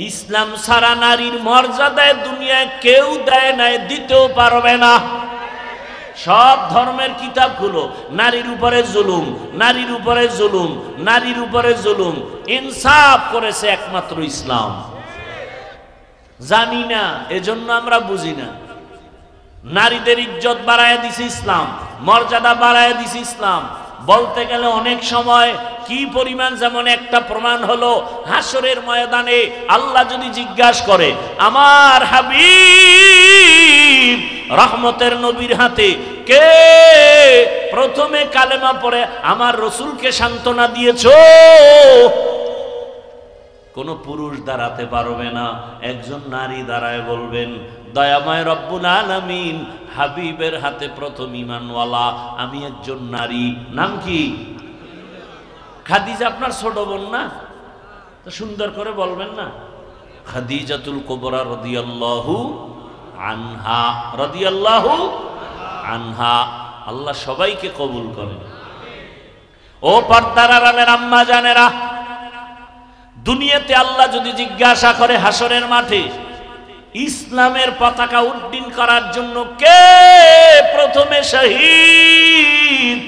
ইসলাম ছাড়া নারীর মর্যাদায় দুনিয়ায় কেউ দেয় নাই, দিতেও পারবে না। সব ধর্মের কিতাবগুলো নারীর উপরে জুলুম, নারীর উপরে জুলুম, নারীর উপরে জুলুম। ইনসাফ করেছে একমাত্র ইসলাম। জানি না, এজন্য আমরা বুঝি না। নারীদের ইজ্জত বাড়ায় দিছে ইসলাম, মর্যাদা বাড়ায় দিছে ইসলাম। বলতে গেলে অনেক সময় কি পরিমাণ, যেমন একটা প্রমাণ হলো হাসরের ময়দানে আল্লাহ যদি জিজ্ঞাসা করে, আমার হাবিব রহমতের নবীর হাতে কে প্রথমে কালেমা পড়ে আমার রসুলকে সান্ত্বনা দিয়েছো? কোন পুরুষ দাঁড়াতে পারবে না, একজন নারী দাঁড়ায় বলবেন, দয়াময় রব্বুল আলামিন হাবিবের হাতে প্রথম ঈমানওয়ালা আমি একজন নারী। নাম কি? খাদিজা আপনার ছোট বোন না? তো সুন্দর করে বলবেন না, খাদিজাতুল কুবরা রাদিয়াল্লাহু আনহা, রাদিয়াল্লাহু আনহা। আল্লাহ সবাইকে কবুল করেন। ও পর্দার আড়ালের আম্মা জানেরা, দুনিয়াতে আল্লাহ যদি জিজ্ঞাসা করে হাসরের মাঠে ইসলামের পতাকা উড্ডীন করার জন্য কে প্রথমে শহীদ,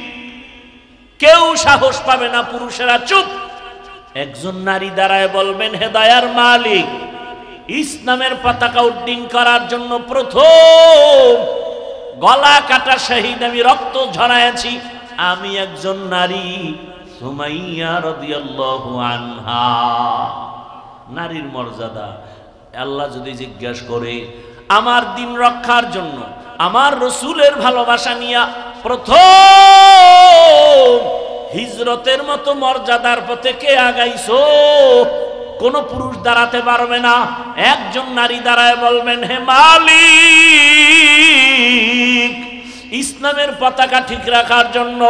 কেউ সাহস পাবে না, পুরুষেরা চুপ। একজন নারী দাঁড়ায় বলবেন, হে দয়ার মালিক, ইসলামের পতাকা উড্ডীন করার জন্য প্রথম গলা কাটা শহীদ, আমি রক্ত ঝরাইছি, আমি একজন নারী, সুমাইয়া রাদিয়াল্লাহু আনহা। নারীর মর্যাদা আল্লাহ যদি জিজ্ঞাসা করে আমার দিন রক্ষার জন্য আমার রসুলের ভালোবাসা নিয়া প্রথম হিজরতের মতো মর্যাদার পথে কে আগাইছো? কোন পুরুষ দাঁড়াতে পারবে না। একজন নারী দাঁড়ায় বলবেন, হে মালিক, ইসলামের পতাকা ঠিক রাখার জন্য,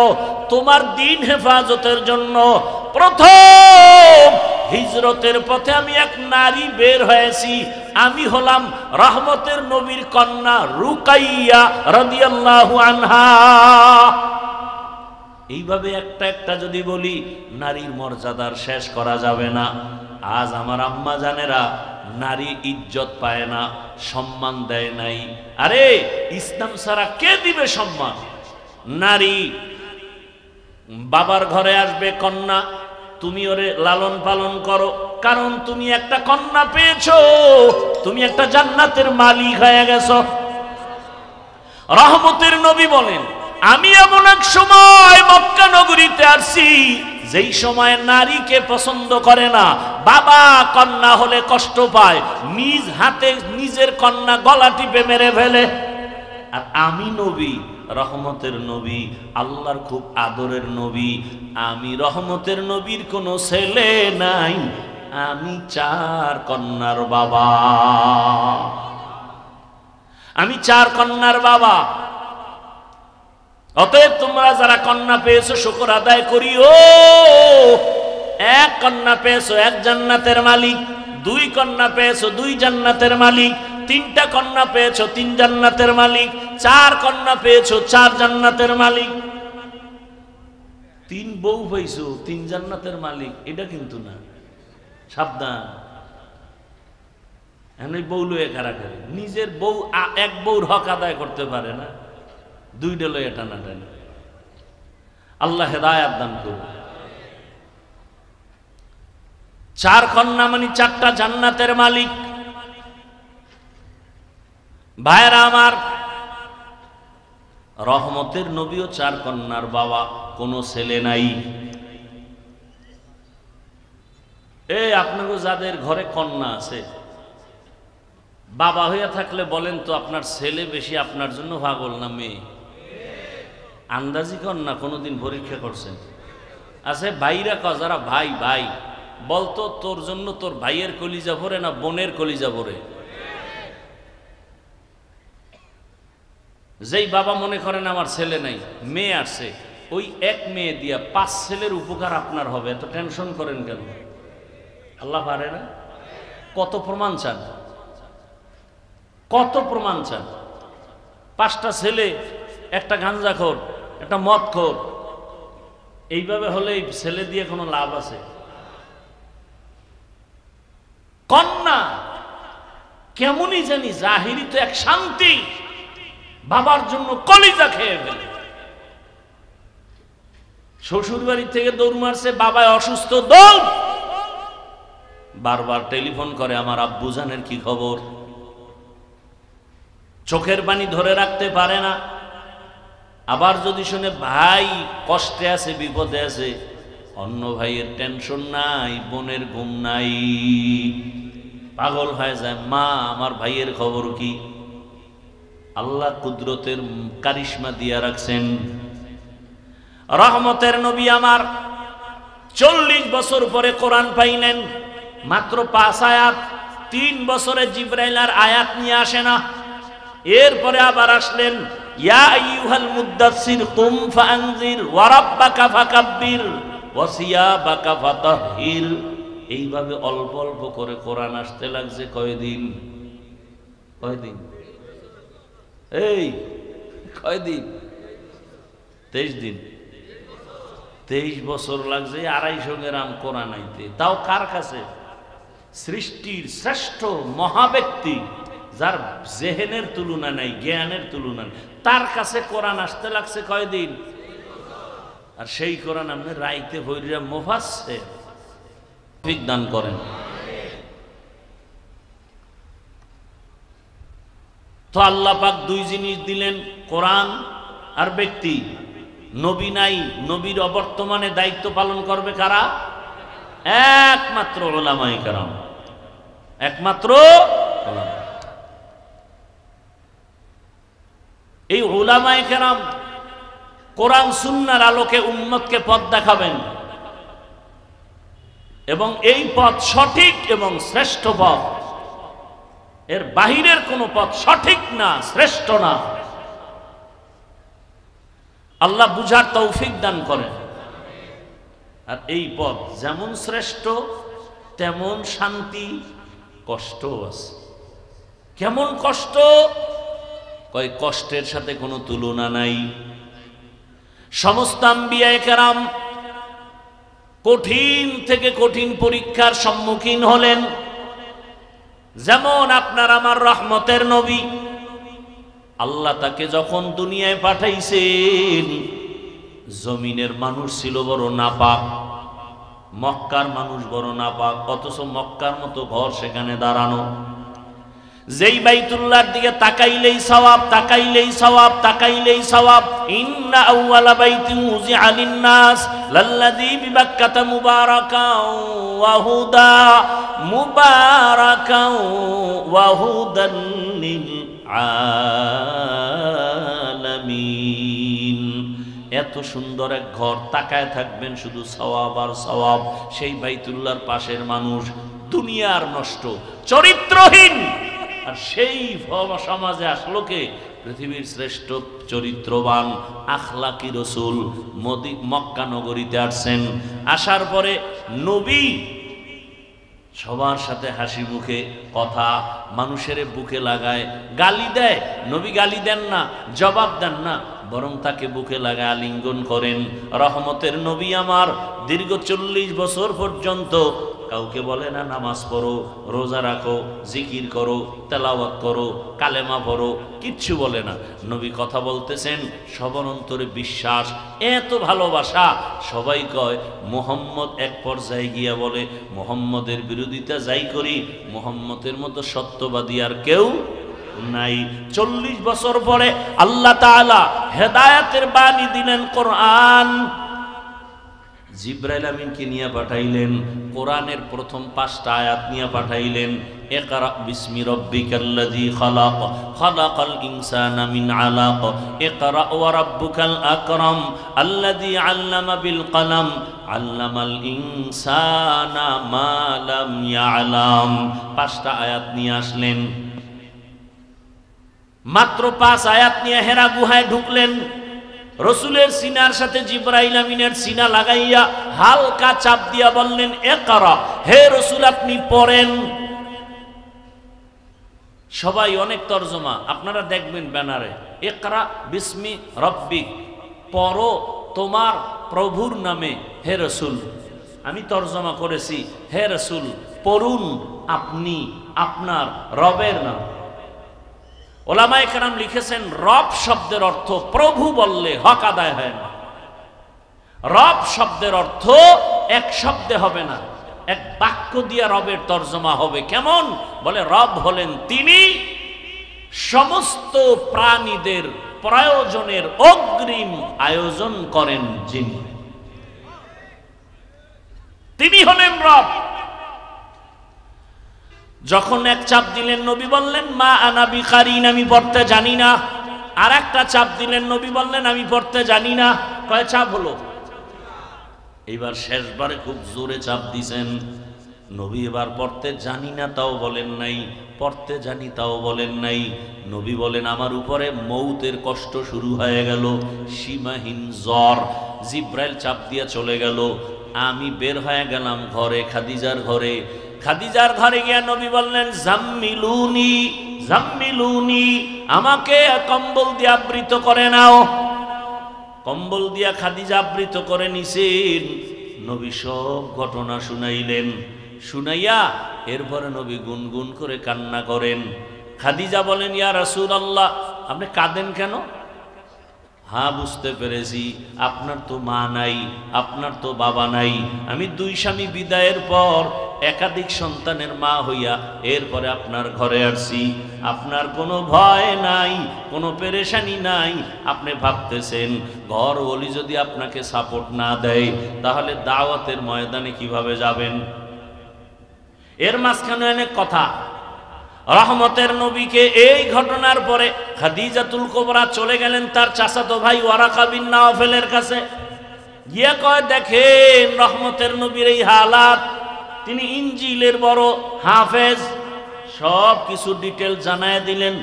তোমার দিন হেফাজতের জন্য প্রথম হিজরতের পথে আমি এক নারী বের হয়েছি, আমি হলাম রহমতের নবীর কন্যা রুকাইয়া রাদিয়াল্লাহু আনহা। এইভাবে একটা একটা যদি বলি, নারীর মর্যাদার শেষ করা যাবে না। আজ আমার আম্মা জানেরা নারী ইজ্জত পায় না, সম্মান দেয় নাই। আরে ইসলাম ছাড়া কে দিবে সম্মান? নারী বাবার ঘরে আসবে কন্যা, তুমি ওরে লালন পালন করো, কারণ তুমি একটা কন্যা পেয়েছো, তুমি একটা জান্নাতের মালিক হয়ে গেছো। রহমতের নবী বলেন, আমি এমন এক সময় মক্কা নগরীতে আসছি যেই সময় নারীকে পছন্দ করে না, বাবা কন্যা হলে কষ্ট পায়, নিজ হাতে নিজের কন্যা গলা টিপে মেরে ফেলে। আর আমি নবী, রহমতের নবী, আল্লাহর খুব আদরের নবী, আমি রহমতের নবীর কোনো ছেলে নাই, আমি 4 কন্যার বাবা, আমি 4 কন্যার বাবা। অতএব তোমরা যারা কন্যা পেয়েছো শুকর আদায় করিও। 1 কন্যা পেয়েছো 1 জান্নাতের মালিক, 2 কন্যা পেয়েছো 2 জান্নাতের মালিক, 3টা কন্যা পেয়েছো 3 জান্নাতের মালিক, 4 কন্যা পেয়েছো 4 জান্নাতের মালিক। 3 বউ পেয়েছো 3 জান্নাতের মালিক, এটা কিন্তু না, সাবধান। এমনি বউ লয়ে কারাকারি, নিজের বউ এক বউর হক আদায় করতে পারে না, 2টা লয়ে টানাটানি। আল্লাহ হেদায়েত দান করুন। 4 কন্যা মানে 4টা জান্নাতের মালিক। ভাইরা আমার, রহমতের নবীও 4 কন্যার বাবা, কোনো ছেলে নাই। এই আপনাকে যাদের ঘরে কন্যা আছে, বাবা হইয়া থাকলে বলেন তো আপনার ছেলে বেশি আপনার জন্য পাগল না মেয়ে? আন্দাজি কন্যা কোনোদিন পরীক্ষা করছেন? আছে ভাইরা যারা ভাই ভাই, বলতো তোর জন্য তোর ভাইয়ের কলিজা ভরে না বোনের কলিজা ভরে? যেই বাবা মনে করেন আমার ছেলে নাই, মেয়ে আসছে, ওই এক মেয়ে দিয়া 5 ছেলের উপকার আপনার হবে, এত টেনশন করেন কেন? আল্লাহ পারে না? কত প্রমাণ চান, কত প্রমাণ চান? 5টা ছেলে, একটা গাঞ্জাখোর, একটা মদখোর, এইভাবে হলে ছেলে দিয়ে কোনো লাভ আছে? কন্যা কেমনই জানি জাহিরি তো এক শান্তি, বাবার জন্য কলিজা খেয়ে ফেলে। শ্বশুর বাড়ি থেকে দৌড় মারছে, বাবায় অসুস্থ, দৌড়। বারবার টেলিফোন করে, আমার আব্বু জানের কি খবর। চোখের পানি ধরে রাখতে পারে না। আবার যদি শুনে ভাই কষ্টে আছে, বিপদে আছে, অন্য ভাইয়ের টেনশন নাই, বোনের ঘুম নাই, পাগল হয়ে যায়। মা আমার ভাইয়ের খবর কি? আল্লাহ কুদরতের কারিশমা দিয়া রাখছেন। রহমতের নবী আমার 40 বছর পরে কোরআন পাইলেন, মাত্র 5 আয়াত। 3 বছরে জিবরাইল আর আয়াত নিয়ে আসে না। এরপরে আবার আসলেন, ইয়া আইয়ুহাল মুদ্দাসসির কুম ফাআনজির ওয়া রাব্বাকা ফাকাব্বির ওয়া সিয়াবাকা ফাতাহহির। এইভাবে অল্প অল্প করে কোরআন আসতে লাগছে। কয়দিন? এই কয়দিন? 23 দিন। 23 বছর লাগছে 250 গ্রাম কোরআন আইতে। তাও কার কাছে? সৃষ্টির শ্রেষ্ঠ মহাব্যক্তি, যার জেহেনের তুলনা নাই, জ্ঞানের তুলনা নাই, তার কাছে কোরআন আসতে লাগছে কয়দিন? আর সেই কোরআন আপনি রাইতে ভৈরা মুফাসসির দান করেন। তো আল্লাহ পাক 2 জিনিস দিলেন, কোরআন আর ব্যক্তি। নবী নাই, নবীর অবর্তমানে দায়িত্ব পালন করবে কারা? একমাত্র উলামায়ে কেরাম, একমাত্র উলামা। এই উলামায়ে কেরাম কোরআন সুন্নাহর আলোকে উম্মতকে পথ দেখাবেন, এবং এই পথ সঠিক এবং শ্রেষ্ঠ পথ। এর বাহিরের কোন পথ সঠিক না, শ্রেষ্ঠ না। আল্লাহ বুঝার তৌফিক দান করেন। আর এই পথ যেমন শ্রেষ্ঠ তেমন শান্তি, কষ্টও আছে। কেমন কষ্ট? কয় কষ্টের সাথে কোনো তুলনা নাই। সমস্ত আম্বিয়ায়ে কেরাম কঠিন থেকে কঠিন পরীক্ষার সম্মুখীন হলেন। যেমন আপনার আমার রহমতের নবী, আল্লাহ তাকে যখন দুনিয়ায় পাঠাইছেন, জমিনের মানুষ ছিল বড় নাপাক, মক্কার মানুষ বড় নাপাক, অথচ মক্কার মতো ঘর সেখানে দাঁড়ানো। যেই বাইতুল্লাহর দিকে তাকাইলেই সওয়াব, তাকাইলেই সওয়াব, তাকাইলেই সওয়াব। ইন্না আউওয়ালা বাইতিন উযিআ লিন-নাস লাল্লাযী বিবাক্কাতা মুবারাকাও ওয়া হুদা, মুবারাকাও ওয়া হুদান লিল আলামিন। এত সুন্দর এক ঘর, তাকায় থাকবেন শুধু সওয়াব আর সওয়াব। সেই বাইতুল্লাহর পাশের মানুষ দুনিয়ার নষ্ট, চরিত্রহীন। আর সেই সমাজে আসলো কে? পৃথিবীর শ্রেষ্ঠ চরিত্রবান আখলাকি রসুল মক্কা নগরীতে আসছেন। আসার পরে নবী সবার সাথে হাসি মুখে কথা, মানুষের বুকে লাগায়, গালি দেয়। নবী গালি দেন না, জবাব দেন না, বরং তাকে বুকে লাগায় আলিঙ্গন করেন। রহমতের নবী আমার দীর্ঘ 40 বছর পর্যন্ত কাউকে বলে না নামাজ পড়ো, রোজা রাখো, জিকির করো, তেলাওয়াত করো, কালেমা পড়ো, কিচ্ছু বলে না। নবী কথা বলতেছেন, সবার অন্তরে বিশ্বাস, এত ভালোবাসা। সবাই কয় মুহাম্মদ। এক পর্যায়ে গিয়া বলে, মুহাম্মদের বিরোধিতা যাই করি, মুহাম্মদের মতো সত্যবাদী আর কেউ নাই। 40 বছর পরে আল্লাহ তাআলা হেদায়েতের বাণী দিলেন, কোরআন। জিবরাইল আমিনকে নিয়ে পাঠাইলেন, কোরআনের প্রথম 5টা আয়াত নিয়ে পাঠাইলেন। ইকরা বিসমি রাব্বিকাল্লাযী খালাক, খালাকাল ইনসানা মিন আলাক, ইকরা ওয়া রাব্বুকাল আকরাম, আল্লাযী আল্লামা বিল কলম, আল্লামাল ইনসানা মা লাম ইয়ালাম। 5টা আয়াত নিয়ে আসলেন। মাত্র 5 আয়াত নিয়ে হেরা গুহায় ঢুকলেন। রসুলের সিনার সাথে জিবরাইল আমিনের সিনা লাগাইয়া হালকা চাপ দিয়া বললেন, ইকরা, হে রসুল আপনি পড়েন। সবাই অনেক তরজমা আপনারা দেখবেন ব্যানারে, ইকরা বিসমি রব্বিক, পড়ো তোমার প্রভুর নামে হে রসুল। আমি তর্জমা করেছি, হে রাসূল পড়ুন আপনি আপনার রবের নাম। ওলামায়ে কেরাম লিখেছেন, রব শব্দের অর্থ প্রভু বললে হক আদায় হয় না। রব শব্দের অর্থ এক শব্দে হবে না, এক বাক্য দিয়ে রবের তর্জমা হবে। কেমন? বলে রব হলেন তিনি সমস্ত প্রাণীদের প্রয়োজনের অগ্রিম আয়োজন করেন যিনি, তিনি হলেন রব। যখন এক চাপ দিলেন নবী বললেন মা আনা বিকারিন, আমি পড়তে জানি না। আর একটা চাপ দিলেন নবী বললেন আমি পড়তে জানি না। কয় চাপ হলো? এইবার শেষবারে খুব জোরে চাপ দিছেন নবী। এবার পড়তে জানি না তাও বলেন নাই, পড়তে জানি তাও বলেন নাই। নবী বলেন আমার উপরে মৌতের কষ্ট শুরু হয়ে গেল, সীমাহীন জ্বর। জিব্রাইল চাপ দিয়ে চলে গেল। আমি বের হয়ে গেলাম ঘরে, খাদিজার ঘরে। খাদিজার ঘরে গিয়া নবী বললেন জাম্মিলুনি জাম্মিলুনি, আমাকে কম্বল দিয়ে আবৃত করে নাও। কম্বল দিয়া খাদিজা আবৃত করে নিছেন। নবী সব ঘটনা শুনাইলেন। শুনাইয়া এরপরে নবী গুনগুন করে কান্না করেন। খাদিজা বলেন ইয়া রাসূলুল্লাহ, আপনি কাঁদেন কেন? হ্যাঁ বুঝতে পেরেছি, আপনার তো মা নাই, আপনার তো বাবা নাই। আমি দুই স্বামী বিদায়ের পর একাধিক সন্তানের মা হইয়া এরপরে আপনার ঘরে আসছি। আপনার কোনো ভয় নাই, কোনো পেরেশানি নাই। আপনি ভাবতেছেন ঘর ওলি যদি আপনাকে সাপোর্ট না দেয় তাহলে দাওয়াতের ময়দানে কিভাবে যাবেন? এর মাঝখানে অনেক কথা। রহমতের নবীকে এই ঘটনার পরে খাদিজাতুল কুবরা চলে গেলেন তার চাচাতো ভাই ওয়ারাকা বিন নাওফেলের কাছে। গিয়ে কয় দেখেন রহমতের নবীর এই হালাত। তিনি ইনজিলের বড় হাফেজ, সব কিছু ডিটেল জানায় দিলেন।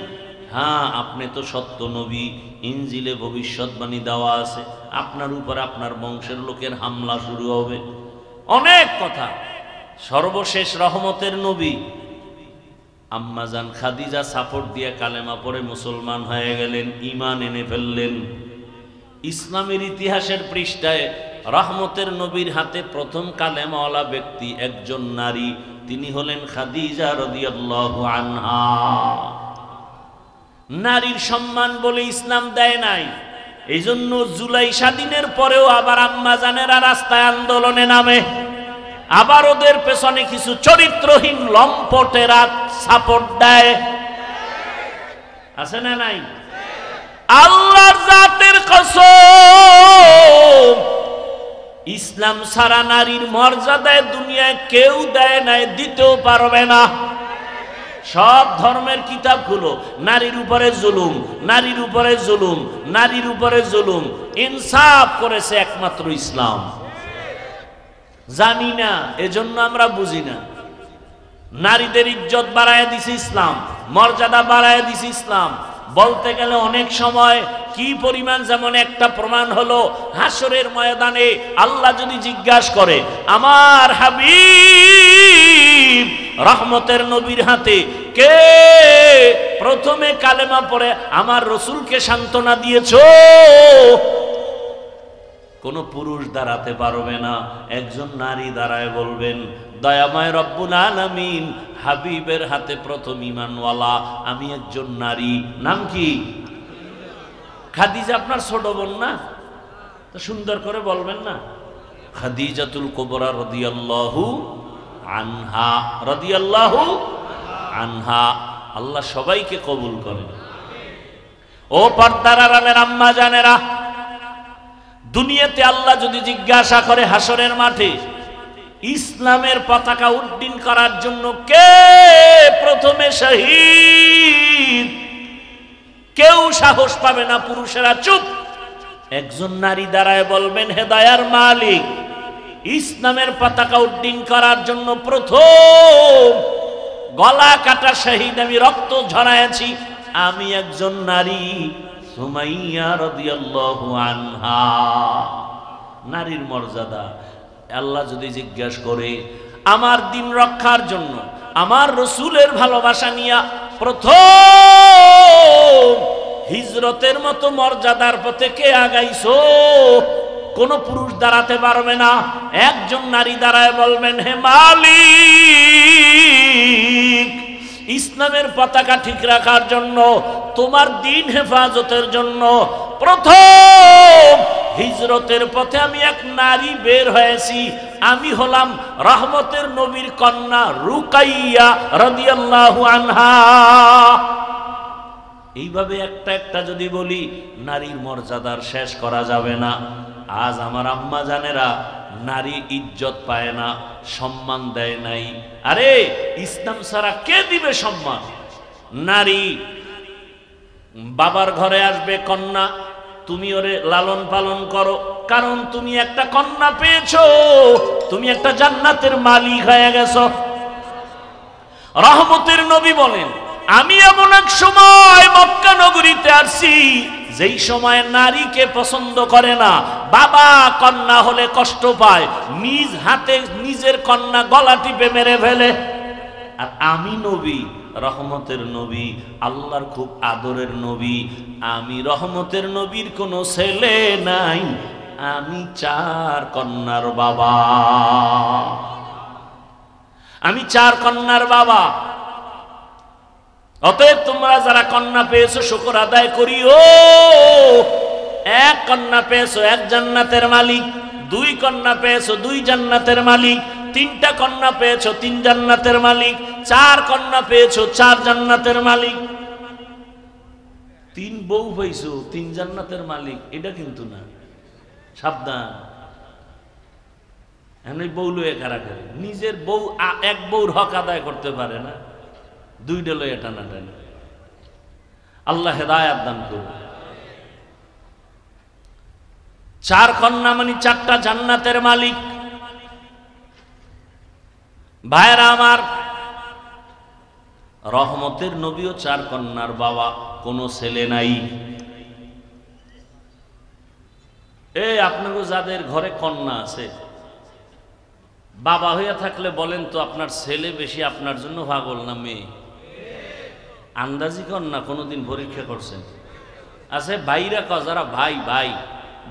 হ্যাঁ আপনি তো সত্য নবী, ইনজিলে ভবিষ্যৎবাণী দেওয়া আছে, আপনার উপর আপনার বংশের লোকের হামলা শুরু হবে, অনেক কথা। সর্বশেষ রহমতের নবী আম্মাজান খাদিজা সাপোর্ট দিয়ে কালেমা পড়ে মুসলমান হয়ে গেলেন, ঈমান এনে ফেললেন। ইসলামের ইতিহাসের পৃষ্ঠায় রহমতের নবীর হাতে প্রথম কালেমাওয়ালা ব্যক্তি একজন নারী, তিনি হলেন খাদিজা রাদিয়াল্লাহু আনহা। নারীর সম্মান বলে ইসলাম দেয় নাই, এই জন্য জুলাই স্বাধীনের পরেও আবার আম্মাজানেরা রাস্তায় আন্দোলনে নামে। আবার ওদের পেছনে কিছু চরিত্রহীন লম্পটেরা সাপোর্ট দেয়, আছে না নাই? আল্লাহর জাতের কসম, ইসলাম ছাড়া নারীর মর্যাদায় দুনিয়ায় কেউ দেয় নাই, দিতেও পারবে না। সব ধর্মের কিতাবগুলো নারীর উপরে জুলুম, নারীর উপরে জুলুম, নারীর উপরে জুলুম। ইনসাফ করেছে একমাত্র ইসলাম। জানি না, এজন্য আমরা বুঝি না। নারীদের ইজ্জত বাড়ায় দিছে ইসলাম, মর্যাদা বাড়ায় দিছে ইসলাম। বলতে গেলে অনেক সময় কি পরিমাণ, যেমন একটা প্রমাণ হলো হাসরের ময়দানে আল্লাহ যদি জিজ্ঞাসা করে আমার হাবিব রহমতের নবীর হাতে কে প্রথমে কালেমা পড়ে আমার রসুলকে সান্ত্বনা দিয়েছো, কোন পুরুষ দাঁড়াতে পারবে না, একজন নারী দাঁড়ায় বলবেন দয়াময় রব্বুল আলামিন হাবিবের হাতে প্রথম ঈমানওয়ালা আমি একজন নারী। নাম কি? খাদিজা আপনার ছোট বোন না? তো সুন্দর করে বলবেন না, খাদিজাতুল কুবরা রাদিয়াল্লাহু আনহা, রাদিয়াল্লাহু আনহা। আল্লাহ সবাইকে কবুল করেন। ও পর্দার আড়ালের আম্মা জানেরা, দুনিয়াতে আল্লাহ যদি জিজ্ঞাসা করে হাসরের মাঠে ইসলামের পতাকা উড্ডীন করার জন্য কে প্রথমে শহীদ, কেউ সাহস পাবে না, পুরুষেরা চুপ। একজন নারী দাঁড়ায় বলবেন হে দয়ার মালিক, ইসলামের পতাকা উড্ডীন করার জন্য প্রথম গলা কাটা শহীদ, আমি রক্ত ঝরাইছি, আমি একজন নারী সুমাইয়া রাদিয়াল্লাহু আনহা। নারীর মর্যাদা আল্লাহ যদি জিজ্ঞাসা করে আমার দিন রক্ষার জন্য আমার রসুলের ভালোবাসা নিয়া প্রথম হিজরতের মতো মর্যাদার পথে কে আগাইছো, কোন পুরুষ দাঁড়াতে পারবে না। একজন নারী দাঁড়ায় বলবেন, হে মালিক, ইসলামের পতাকা ঠিক রাখার জন্য, তোমার দ্বীন হেফাজতের জন্য প্রথম হিজরতের পথে আমি এক নারী বের হয়েছি। আমি হলাম রহমতের নবীর কন্যা রুকাইয়া রাদিয়াল্লাহু আনহা। এইভাবে একটা একটা যদি বলি, নারীর মর্যাদার শেষ করা যাবে না। আজ আমার আম্মা জানেরা নারী ইজ্জত পায় না, সম্মান দেয় নাই। আরে ইসলাম ছাড়া কে দিবে সম্মান? নারী বাবার ঘরে আসবে কন্যা, তুমি ওরে লালন পালন করো, কারণ তুমি একটা কন্যা পেয়েছো, তুমি একটা জান্নাতের মালিক হয়ে গেছো। রহমতের নবী বলেন, আমি এমন এক সময় মক্কা নগরীতে আসছি যেই সময় নারীকে পছন্দ করে না। বাবা কন্যা হলে কষ্ট পায়, নিজ হাতে নিজের কন্যা গলা টিপে মেরে ফেলে। আর আমি নবী, রহমতের নবী, আল্লাহর খুব আদরের নবী, আমি রহমতের নবীর কোনো ছেলে নাই, আমি 4 কন্যার বাবা, আমি 4 কন্যার বাবা। অতএব তোমরা যারা কন্যা পেয়েছো শুকর আদায় করিও। 1 কন্যা পেয়েছো, 1 জান্নাতের মালিক। 2 কন্যা পেয়েছো, 2 জান্নাতের মালিক। 3টা কন্যা পেয়েছো, 3 জান্নাতের মালিক। 4 কন্যা পেয়েছো, 4 জান্নাতের মালিক। 3 বউ পেয়েছো, 3 জান্নাতের মালিক, এটা কিন্তু না, সাবধান। এমনি বউ লয়ে কারাকারি, নিজের বউ 1 বউর হক আদায় করতে পারে না, 2টা লয়ে টানাটানি। আল্লাহ হেদায়েত দান করুন। 4 কন্যা মানে 4টা জান্নাতের মালিক। ভাইরা আমার, রহমতের নবীও 4 কন্যার বাবা, কোনো ছেলে নাই। এই আপনাকে যাদের ঘরে কন্যা আছে, বাবা হইয়া থাকলে বলেন তো, আপনার ছেলে বেশি আপনার জন্য পাগল না মেয়ে? আন্দাজি কন্যা কোনোদিন পরীক্ষা করছেন? আছে ভাইরা যারা ভাই ভাই,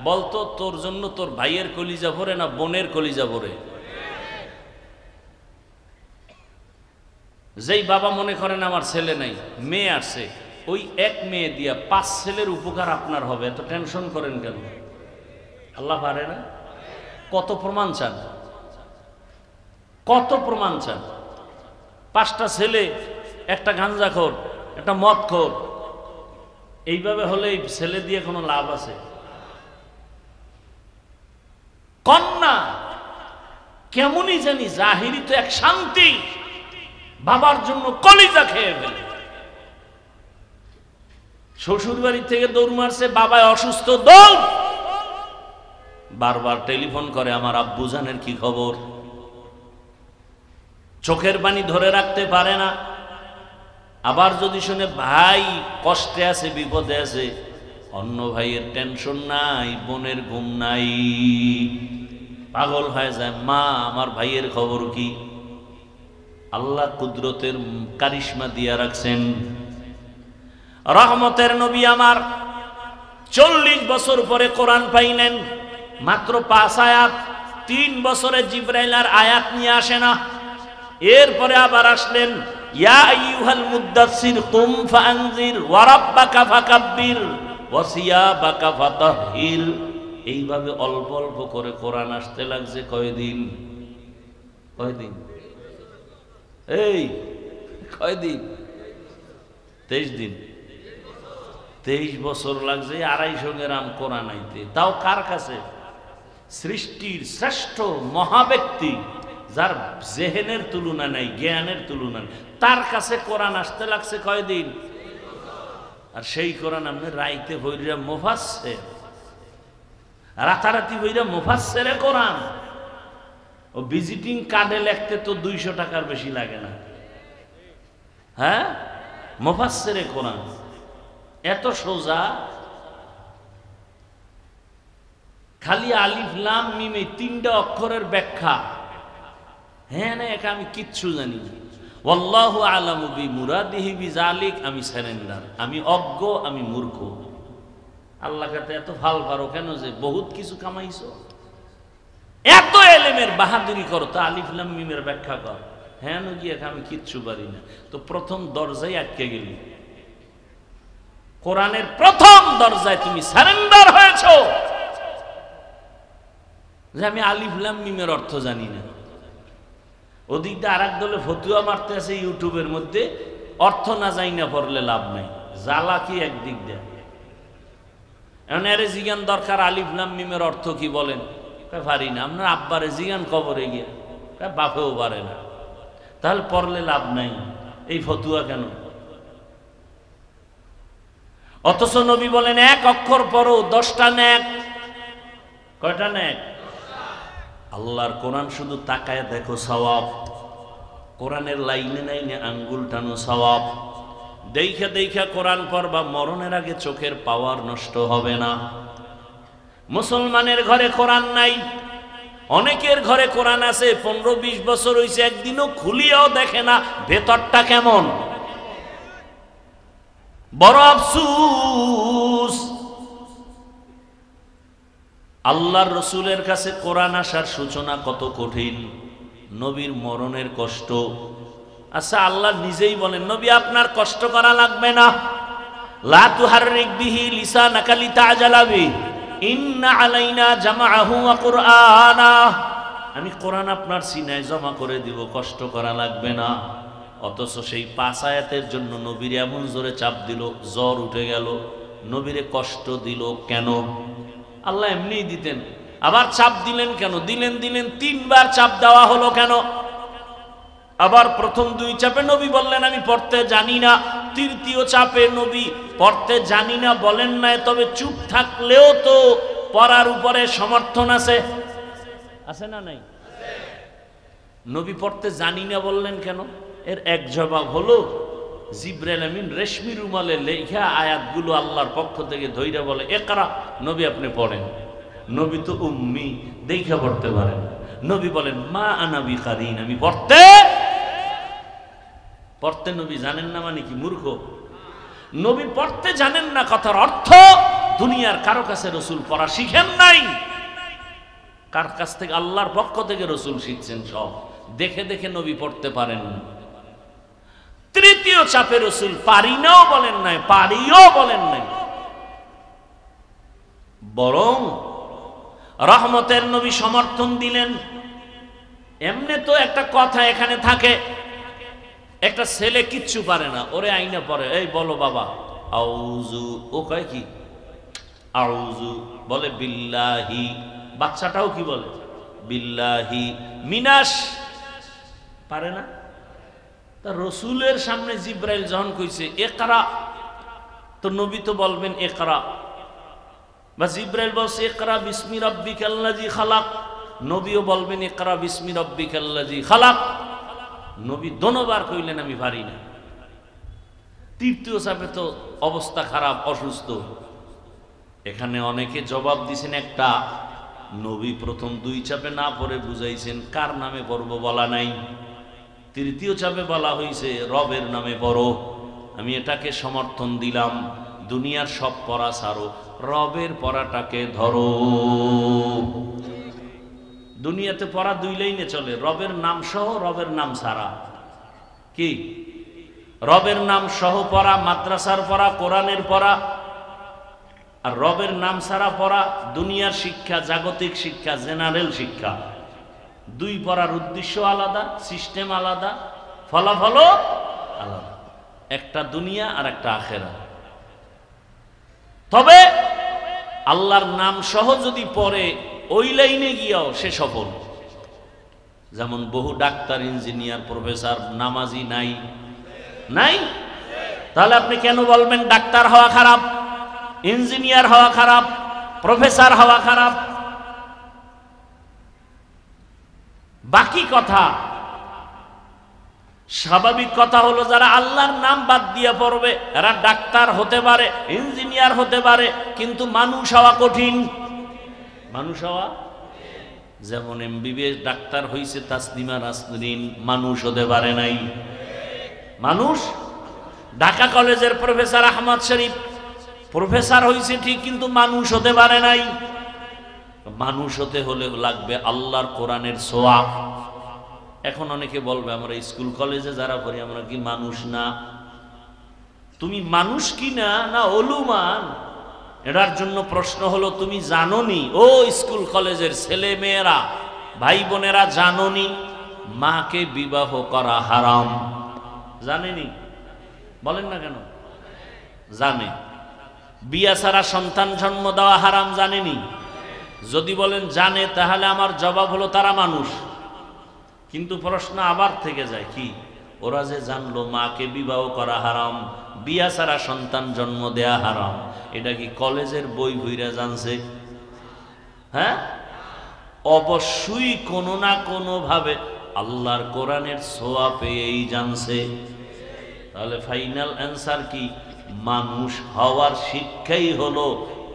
বলতো তোর জন্য তোর ভাইয়ের কলিজা ভরে না বোনের কলিজা ভরে? যেই বাবা মনে করেন আমার ছেলে নাই, মেয়ে আসছে, ওই 1 মেয়ে দিয়া 5 ছেলের উপকার আপনার হবে, এত টেনশন করেন কেন? আল্লাহ পারে না? কত প্রমাণ চান? কত প্রমাণ চান? 5টা ছেলে, একটা গাঞ্জাখোর, একটা মদখোর, এইভাবে হলে এই ছেলে দিয়ে কোনো লাভ আছে? কন্যা কেমনই জানি জাহিরি তো এক শান্তি, বাবার জন্য কলিজা খেয়ে ফেলে। শ্বশুর বাড়ি থেকে দৌড় মারছে, বাবায় অসুস্থ, দৌড়। বারবার টেলিফোন করে, আমার আব্বু জানের কি খবর? চোখের পানি ধরে রাখতে পারে না। আবার যদি শুনে ভাই কষ্টে আছে, বিপদে আছে, অন্য ভাইয়ের টেনশন নাই, বোনের ঘুম নাই, পাগল হয়ে যায়। মা, আমার ভাইয়ের খবর কি? আল্লাহ কুদরতের কারিশমা দিয়া রাখছেন। রহমতের নবী আমার 40 বছর পরে কোরআন পাইলেন, মাত্র 5 আয়াত। 3 বছরে জিবরাইল আর আয়াত নিয়ে আসে না। এরপরে আবার আসলেন, ইয়া আইয়ুহাল মুদ্দাসসির কুম ফাআনজির ওয়া রাব্বাকা ফাকাব্বির ওয়া সিয়াবাকা ফাতাহহির। এইভাবে অল্প অল্প করে কোরআন আসতে লাগছে। কয়দিন? এই কয়দিন? 23 দিন। 23 বছর লাগছে 250 গ্রাম কোরআন আইতে। তাও কার কাছে? সৃষ্টির শ্রেষ্ঠ মহাব্যক্তি, যার জেহেনের তুলনা নাই, জ্ঞানের তুলনা নেই, তার কাছে কোরআন আসতে লাগছে কয়দিন? আর সেই কোরআন আপনি রাইতে হইরা মুফাসসির, রাতারাতি হইরা মুফাসসিরে কোরআন। ও ভিজিটিং কার্ডে লিখতে তো 200 টাকার বেশি লাগে না। হ্যাঁ, মুফাসসিরে কোরআন এত সোজা। খালি আলিফ লাম মিম এই 3টা অক্ষরের ব্যাখ্যা, হ্যাঁ না একা আমি কিচ্ছু জানি না। ওয়াল্লাহু আলামু বিমুরাদিহি বিযালিক, আমি সারেন্ডার, আমি অজ্ঞ, আমি মূর্খ। আল্লাহ কাছে এত ভাল পারো কেন যে বহুত কিছু কামাইছো? এত এলেমের বাহাদুরি করো তো আলিফ লাম মিমের ব্যাখ্যা কর। হ্যাঁ গিয়ে আমি কিচ্ছু পারি না। তো প্রথম দরজায় আটকে গেলি, কোরআনের প্রথম দরজায় তুমি সারেন্ডার হয়েছো যে আমি আলিফ লাম মিমের অর্থ জানি না। ওদিক দিয়ে আর এক দলে ফতুয়া মারতে আছে ইউটিউবের মধ্যে, অর্থ না যাই না পড়লে লাভ নাই, জ্বালা কি একদিক দিয়ে। এখন এর জিজ্ঞান দরকার আলিফ লাম মিমের অর্থ কি বলেন, পারি না। আপনার আব্বারে জিজ্ঞান কবরে গিয়ে, বাপেও পারে না, তাহলে পড়লে লাভ নাই, এই ফতুয়া কেন? অথচ নবী বলেন এক অক্ষর পড়ো 10টা নেক। কয়টা নেক? আল্লাহর কোরআন শুধু তাকায় দেখো সওয়াব, কোরআনের লাইনে লাইনে আঙ্গুল টানো সওয়াব। দেখা দেখা কোরআন পড়বা, মরণের আগে চোখের পাওয়ার নষ্ট হবে না। মুসলমানের ঘরে কোরআন নাই, অনেকের ঘরে কোরআন আছে, 15-20 বছর হইছে, একদিনও খুলিয়াও দেখে না ভেতরটা কেমন। বড় আফসোস, আল্লাহর রসুলের কাছে কোরআন আসার সূচনা কত কঠিন, নবীর মরণের কষ্ট। আচ্ছা আল্লাহ নিজেই বলেন নবী আপনার কষ্ট করা লাগবে না, লা তুহাররিক বিহি লিসানাকা লিতাআজালা বিহি ইন্না আলাইনা জামাআহু ওয়া কুরআনা। আমি কোরআন আপনার সিনায় জমা করে দিব, কষ্ট করা লাগবে না। অথচ সেই 5 আয়াতের জন্য নবীর এমন জোরে চাপ দিল, জ্বর উঠে গেল। নবীরে কষ্ট দিল কেন? আল্লাহ এমনিই দিতেন, আবার চাপ দিলেন কেন? দিলেন 3বার চাপ দেওয়া হলো কেন? আবার প্রথম 2 চাপে নবী বললেন আমি পড়তে জানি না, তৃতীয় চাপে নবী পড়তে জানি না বলেন নাই, তবে চুপ থাকলেও তো পড়ার উপরে সমর্থন আছে, আছে না নাই? নবী পড়তে জানি না বললেন কেন? এর এক জবাব হলো জিবরাইল আমিন রেশমি রুমালে লেখা আয়াতগুলো আল্লাহর পক্ষ থেকে ধইরা বলে ইকরা, নবী আপনি পড়েন। নবী তো উম্মি, দেখা পড়তে পারেন। নবী বলেন মা আনা বিকারিন, আমি পড়তে নবী জানেন না মানে কি মূর্খ? নবী পড়তে জানেন না কথার অর্থ দুনিয়ার কারো কাছে রসুল পড়া শিখেন নাই। কার কাছ থেকে? আল্লাহর পক্ষ থেকে রসুল শিখছেন সব, দেখে দেখে নবী পড়তে পারেন না। তৃতীয় চাপে রসুল পারি নাও বলেন নাই, পারিও বলেন নাই, বরং রহমতের নবী সমর্থন দিলেন। এমনি তো একটা কথা এখানে থাকে, একটা ছেলে কিচ্ছু পারে না, ওরে আইনা পড়ে, এই বলো বাবা আউযু, ও কয় কি আউযু, বলে বিল্লাহি। বাচ্চাটাও কি বলে বিল্লাহি মিনাশ, পারে না। তা রসুলের সামনে জিব্রাইল যখন কইছে ইকরা, তো নবী তো বলবেন ইকরা, বা জিব্রাইল বলছে ইকরা বিসমি রাব্বিকাল্লাযী খালাক, নবীও বলবেন ইকরা বিসমি রাব্বিকাল্লাযী খালাক। নবী দোনোবার কইলেন আমি পারি না। তৃতীয় চাপে তো অবস্থা খারাপ, অসুস্থ। এখানে অনেকে জবাব দিছেন একটা, নবী প্রথম 2 চাপে না পড়ে বুঝাইছেন কার নামে পড়ব বলা নাই, তৃতীয় চাপে বলা হয়েছে রবের নামে পড়ো। আমি এটাকে সমর্থন দিলাম, দুনিয়ার সব পড়া ছাড়ো, রবের পড়াটাকে ধরো। দুনিয়াতে পড়া 2 লাইনে চলে, রবের নাম সহ, রবের নাম ছাড়া। কি? রবের নাম সহ পড়া মাদ্রাসার পড়া, কোরআনের পড়া, আর রবের নাম ছাড়া পড়া দুনিয়ার শিক্ষা, জাগতিক শিক্ষা, জেনারেল শিক্ষা। 2 পড়ার উদ্দেশ্য আলাদা, সিস্টেম আলাদা, ফলাফলও আলাদা, একটা দুনিয়া আর একটা আখেরাত। তবে আল্লাহর নাম সহ যদি পড়ে ওই লাইনে গিয়াও সে সফল। যেমন বহু ডাক্তার, ইঞ্জিনিয়ার, প্রফেসর নামাজি নাই, নাই? তাহলে আপনি কেন বলবেন ডাক্তার হওয়া খারাপ, ইঞ্জিনিয়ার হওয়া খারাপ, প্রফেসর হওয়া খারাপ? বাকি কথা, স্বাভাবিক কথা হলো যারা আল্লাহর নাম বাদ দিয়ে পড়বে এরা ডাক্তার হতে পারে, ইঞ্জিনিয়ার হতে পারে, কিন্তু মানুষ হওয়া কঠিন। মানুষ হওয়া, যেমন এমবিবিএস ডাক্তার হইছে তাসলিমা নাসরিন, মানুষ হতে পারে নাই। মানুষ ঢাকা কলেজের প্রফেসর আহমদ শরীফ প্রফেসর হয়েছে ঠিক, কিন্তু মানুষ হতে পারে নাই। মানুষ হতে হলে লাগবে আল্লাহর কোরআনের ছোঁয়া। এখন অনেকে বলবে আমরা স্কুল কলেজে যারা পড়ি আমরা কি মানুষ না? তুমি মানুষ কি না, না অলুমান? এটার জন্য প্রশ্ন হলো, তুমি জানোনি ও স্কুল কলেজের ছেলে মেয়েরা, ভাই বোনেরা, জানোনি মাকে বিবাহ করা হারাম? জানেনি? বলেন না কেন? জানে। বিয়া ছাড়া সন্তান জন্ম দেওয়া হারাম, জানেনি? যদি বলেন জানে, তাহলে আমার জবাব হলো তারা মানুষ। কিন্তু প্রশ্ন আবার থেকে যায়, কি ওরা যে জানলো মাকে বিবাহ করা হারাম, বিয়া ছাড়া সন্তান জন্ম দেয়া হারাম, এটা কি কলেজের বই ভুইরা জানছে? হ্যাঁ, অবশ্যই কোনো না কোনো ভাবে আল্লাহর কোরআনের ছোঁয়া পেয়েই জানছে। তাহলে ফাইনাল অ্যান্সার কি? মানুষ হওয়ার শিক্ষাই হলো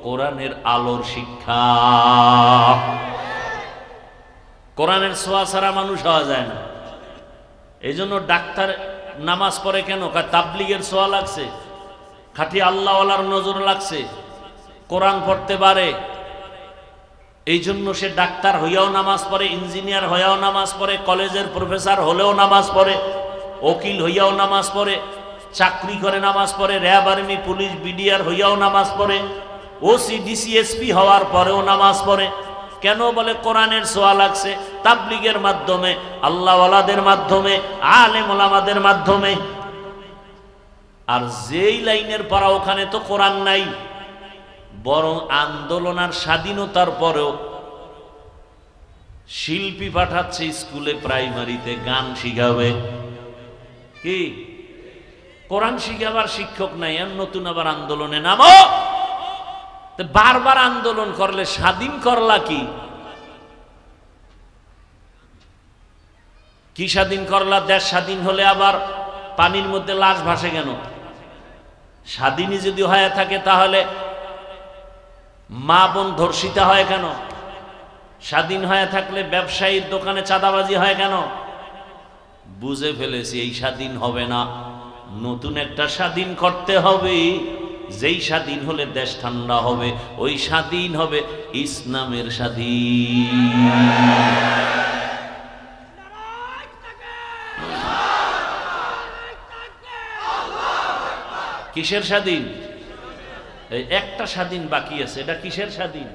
কোরআনের আলোর শিক্ষা। কোরআনের ছোঁয়া ছাড়া মানুষ হওয়া যায় না। এই জন্য ডাক্তার নামাজ পড়ে কেন? তাবলিগের ছোঁয়া লাগছে, খাঁটি আল্লাহওয়ালার নজর লাগছে, কোরআন পড়তে পারে, এই জন্য সে ডাক্তার হইয়াও নামাজ পড়ে, ইঞ্জিনিয়ার হইয়াও নামাজ পড়ে, কলেজের প্রফেসর হলেও নামাজ পড়ে, উকিল হইয়াও নামাজ পড়ে, চাকরি করে নামাজ পড়ে, র্যাব আর্মি পুলিশ বিডিআর হইয়াও নামাজ পড়ে, ওসি ডিসিএসপি হওয়ার পরেও নামাজ পড়ে। কেন? বলে কোরআনের ছোঁয়া লাগছে, তাবলিগের মাধ্যমে, আল্লাহওয়ালাদের মাধ্যমে, আলেম ওলামাদের মাধ্যমে। আর যেই লাইনের পড়া ওখানে তো কোরআন নাই, বরং আন্দোলন আর স্বাধীনতার পরেও শিল্পী পাঠাচ্ছে স্কুলে, প্রাইমারিতে গান শিখাবে। কি কোরআন শিখাবার শিক্ষক নাই, আর নতুন আবার আন্দোলনে নামো। বারবার আন্দোলন করলে স্বাধীন করলা কি? কি স্বাধীন করলা? দেশ স্বাধীন হলে আবার পানির মধ্যে লাশ ভাসে কেন? স্বাধীনই যদি হয়ে থাকে তাহলে মা বোন ধর্ষিতা হয় কেন? স্বাধীন হয়ে থাকলে ব্যবসায়ীর দোকানে চাঁদাবাজি হয় কেন? বুঝে ফেলেছি এই স্বাধীন হবে না, নতুন একটা স্বাধীন করতে হবে। যেই স্বাধীন হলে দেশ ঠান্ডা হবে, ওই স্বাধীন হবে ইসলামের স্বাধীন। কিসের স্বাধীন? এই একটা স্বাধীন বাকি আছে, এটা কিসের স্বাধীন?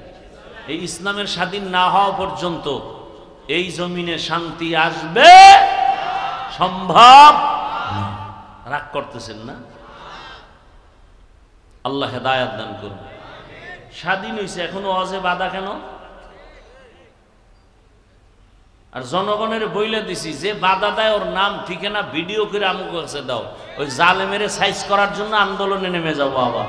এই ইসলামের স্বাধীন না হওয়া পর্যন্ত এই জমিনে শান্তি আসবে সম্ভব? রাগ করতেছেন না? আল্লাহ হেদায়াত দান করুন। স্বাধীন হয়েছে, এখনো ওয়াজে বাধা কেন? আর জনগণের বইলে দিছি, যে বাধা দেয় ওর নাম ঠিকানা ভিডিও করে আমুক কাছে দাও, ওই জালেমের সাইজ করার জন্য আন্দোলনে নেমে যাবো আবার।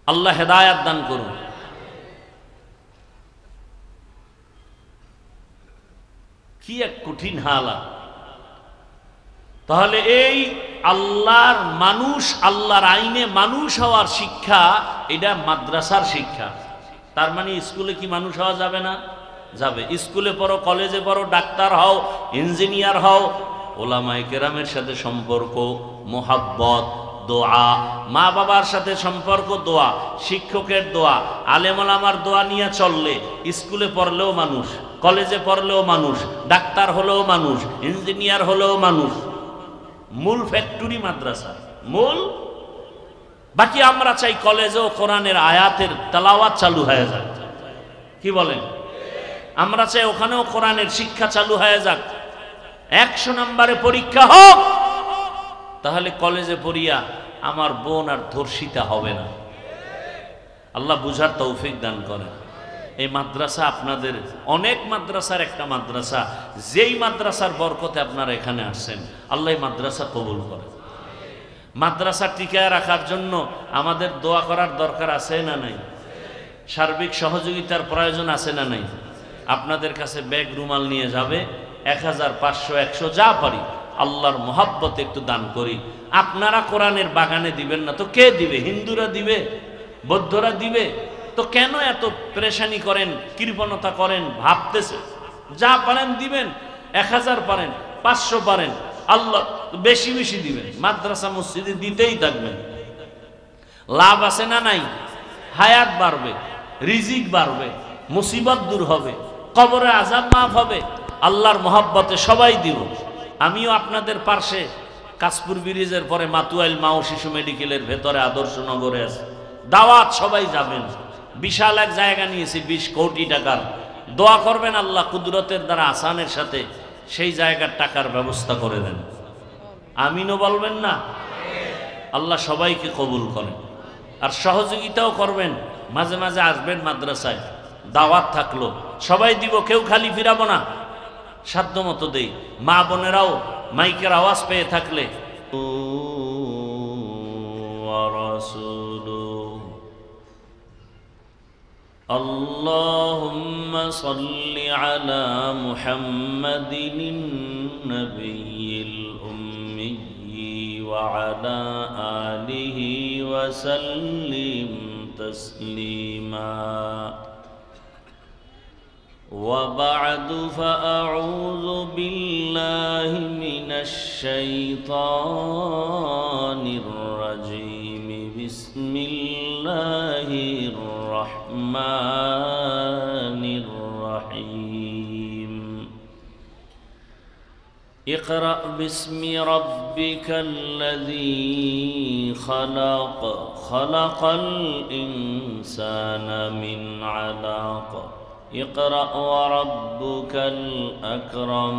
আল্লাহ হেদায়াত দান করুন। কি এক কঠিন হালাত। তাহলে এই আল্লাহর মানুষ, আল্লাহর আইনে মানুষ হওয়ার শিক্ষা, এটা মাদ্রাসার শিক্ষা। তার মানে স্কুলে কি মানুষ হওয়া যাবে না? যাবে। স্কুলে পড়ো, কলেজে পড়ো, ডাক্তার হও, ইঞ্জিনিয়ার হও, ওলামায়ে কেরামের সাথে সম্পর্ক, মোহাব্বত, দোয়া, মা বাবার সাথে সম্পর্ক, দোয়া, শিক্ষকের দোয়া, আলেম ওলামার দোয়া নিয়ে চললে স্কুলে পড়লেও মানুষ, কলেজে পড়লেও মানুষ, ডাক্তার হলেও মানুষ, ইঞ্জিনিয়ার হলেও মানুষ। মূল ফ্যাক্টরি মাদ্রাসা, মূল। বাকি আমরা চাই কলেজেও কোরআনের আয়াতের তেলাওয়াত চালু হয়ে যাক। কি বলেন? আমরা চাই ওখানেও কোরআনের শিক্ষা চালু হয়ে যাক। 100 নম্বরে পরীক্ষা হোক, তাহলে কলেজে পড়িয়া আমার বোন আর ধর্ষিতা হবে না। আল্লাহ বুঝার তৌফিক দান করেন। এই মাদ্রাসা আপনাদের অনেক মাদ্রাসার একটা মাদ্রাসা, যেই মাদ্রাসার বরকতে আপনারা এখানে আসছেন, আল্লাহ এই মাদ্রাসা কবুল করেন। মাদ্রাসা টিকায় রাখার জন্য আমাদের দোয়া করার দরকার আছে না নাই? সার্বিক সহযোগিতার প্রয়োজন আছে না নাই? আপনাদের কাছে ব্যাগ রুমাল নিয়ে যাবে, 1000, 500, 100 যা পারি আল্লাহর মোহাব্বতে একটু দান করি। আপনারা কোরআনের বাগানে দিবেন না তো কে দিবে? হিন্দুরা দিবে? বৌদ্ধরা দিবে? তো কেন এত পেরেশানি করেন, কৃপণতা করেন? ভাবতেছে যা পারেন দিবেন, 1000 পারেন, 500 পারেন, আল্লাহ বেশি বেশি দিবেন, মাদ্রাসা মসজিদে দিতেই থাকবেন। লাভ আছে না নাই? হায়াত বাড়বে, রিজিক বাড়বে, মুসিবত দূর হবে, কবরে আযাব মাফ হবে, আল্লাহর মহব্বতে সবাই দিব। আমিও আপনাদের পাশে কাশপুর ব্রিজের পরে মাতুয়াইল মা ও শিশু মেডিকেলের ভেতরে আদর্শ নগরে আছে, দাওয়াত সবাই যাবেন। বিশাল এক জায়গা নিয়েছি 20 কোটি টাকার, দোয়া করবেন আল্লাহ কুদরতের দ্বারা আসানের সাথে সেই জায়গার টাকার ব্যবস্থা করে দেন। আমিনও বলবেন না? আল্লাহ সবাইকে কবুল করেন। আর সহযোগিতাও করবেন, মাঝে মাঝে আসবেন মাদ্রাসায়, দাওয়াত থাকলো, সবাই দিব, কেউ খালি ফিরাবো না, সাধ্য মতো দেই। মা বোনেরাও মাইকের আওয়াজ পেয়ে থাকলে আল্লাহুম্মা সাল্লি আলা মুহাম্মাদিন নবিয়্যিল উম্মি ওয়া আলা আলিহি ওয়া সাল্লিম তাসলিমা। وبعد فأعوذ بالله من الشيطان الرجيم. بسم الله الرحمن الرحيم. اقرأ باسم ربك الذي خلق. خلق الإنسان من علق. اقرأ وربك الأكرم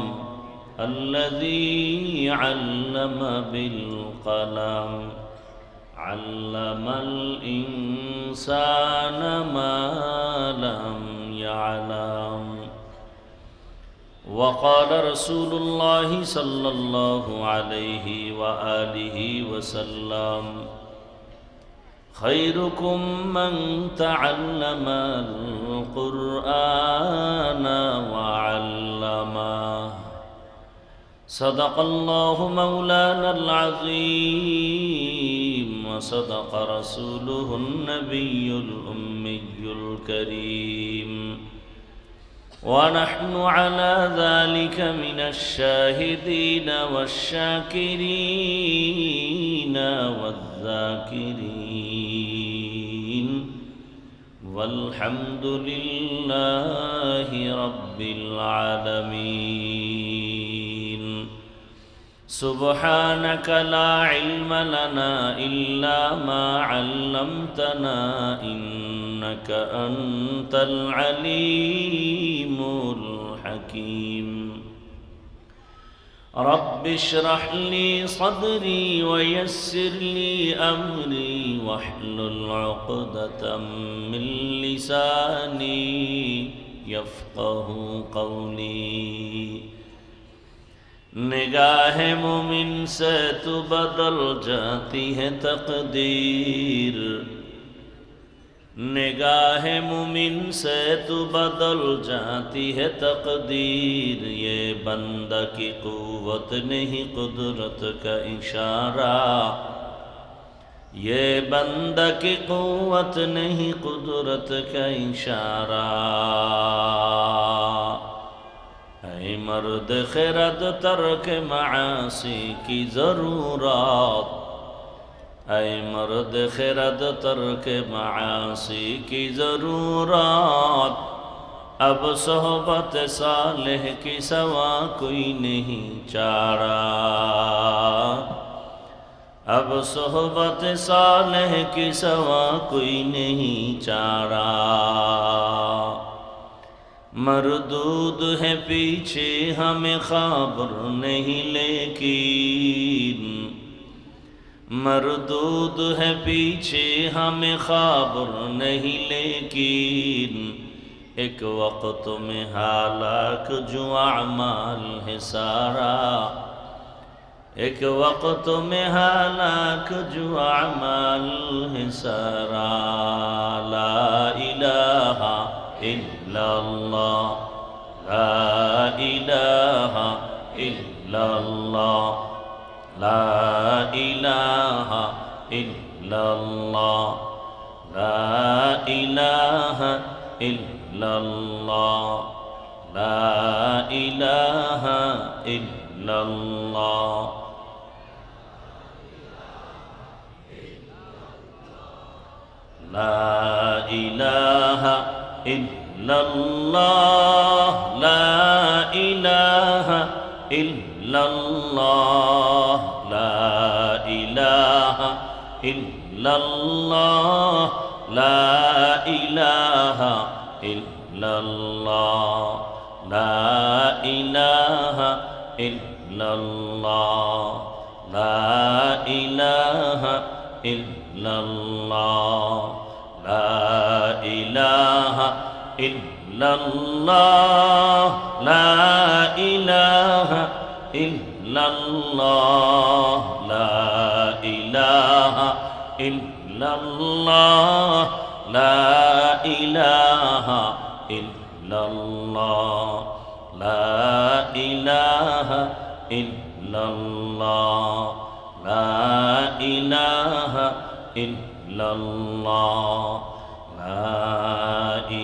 الذي علم بالقلم. علم الإنسان ما لم يعلم. وقال رسول الله صلى الله عليه وآله وسلم: خيركم من تعلم القرآن وعلمه. صدق الله مولانا العظيم وصدق رسوله النبي الأمي الكريم. ونحن على ذلك من الشاهدين والشاكرين والذاكرين. والحمد لله رب العالمين. سبحانك لا علم لنا إلا ما علمتنا إنك أنت العليم الحكيم. رب اشرح لي صدري ويسر لي أمري واحلل عقدة من لساني يفقه قولي. निगाह मोमिन से तो बदल जाती है तकदीर. निगाह मोमिन से तो बदल जाती है तकदीर. ये बंदा की कुव्वत नहीं कुदरत का इशारा. ये बंदा की कुव्वत नहीं कुदरत का इशारा. ऐ मर्द खिरद तर्क मासी की ज़रूरत. ऐ मर्द खिरद तर्क मासी की ज़रूरत. अब सोहबत सालेह की सवा कोई नहीं चारा. अब सोहबत सालेह की सवा कोई नहीं चारा. मरदूद है पीछे हमें खबर नहीं लेकिन. मरदूद है पीछे हमें खबर नहीं लेकिन. एक वक्त में हालाक जो अमाल है सारा. एक वक्त में हालाक जो अमाल है सारा. ला इलाहा इल्लल्लाह. ला इलाहा इल्लल्लाह. ला इलाहा इल्लल्लाह. ला इलाहा इल्लल्लाह. ला इलाहा इल्लल्लाह. লা ইলাহা ইল্লাল্লাহ লা ইলাহা ইল্লাল্লাহ লা ইলাহা ইল্লাল্লাহ লা ইলাহা ইল্লাল্লাহ লা ইলাহা ইল্লাল্লাহ লা ইলাহা ইল্লাল্লাহ লা ইলাহা ইল্লাল্লাহ লা ইলাহা ইল্লাল্লাহ লা ইলাহা ইল্লাল্লাহ লা ইলাহা ইল্লাল্লাহ লা ইলাহা ইল্লাল্লাহ লা ইলাহা ইল্লাল্লাহ লা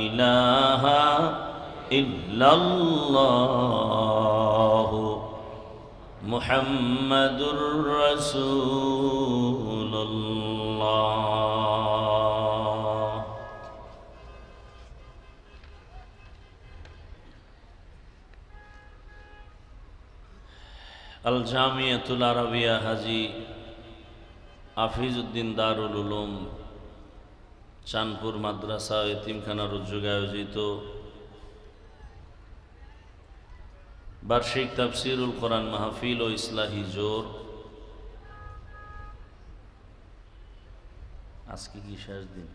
ইলাহা ইল্লাল্লাহ মুহাম্মাদুর রাসূলুল্লাহ। আল জামিয়াতুল আরাবিয়া হাজি আফিজউদ্দিন দারুল উলুম চাঁদপুর মাদ্রাসা এতিমখানার উদ্যোগে আয়োজিত বার্ষিক তাফসিরুল কোরআন মাহফিল ও ইসলাহি জোর, আজকে কি শেষ দিন,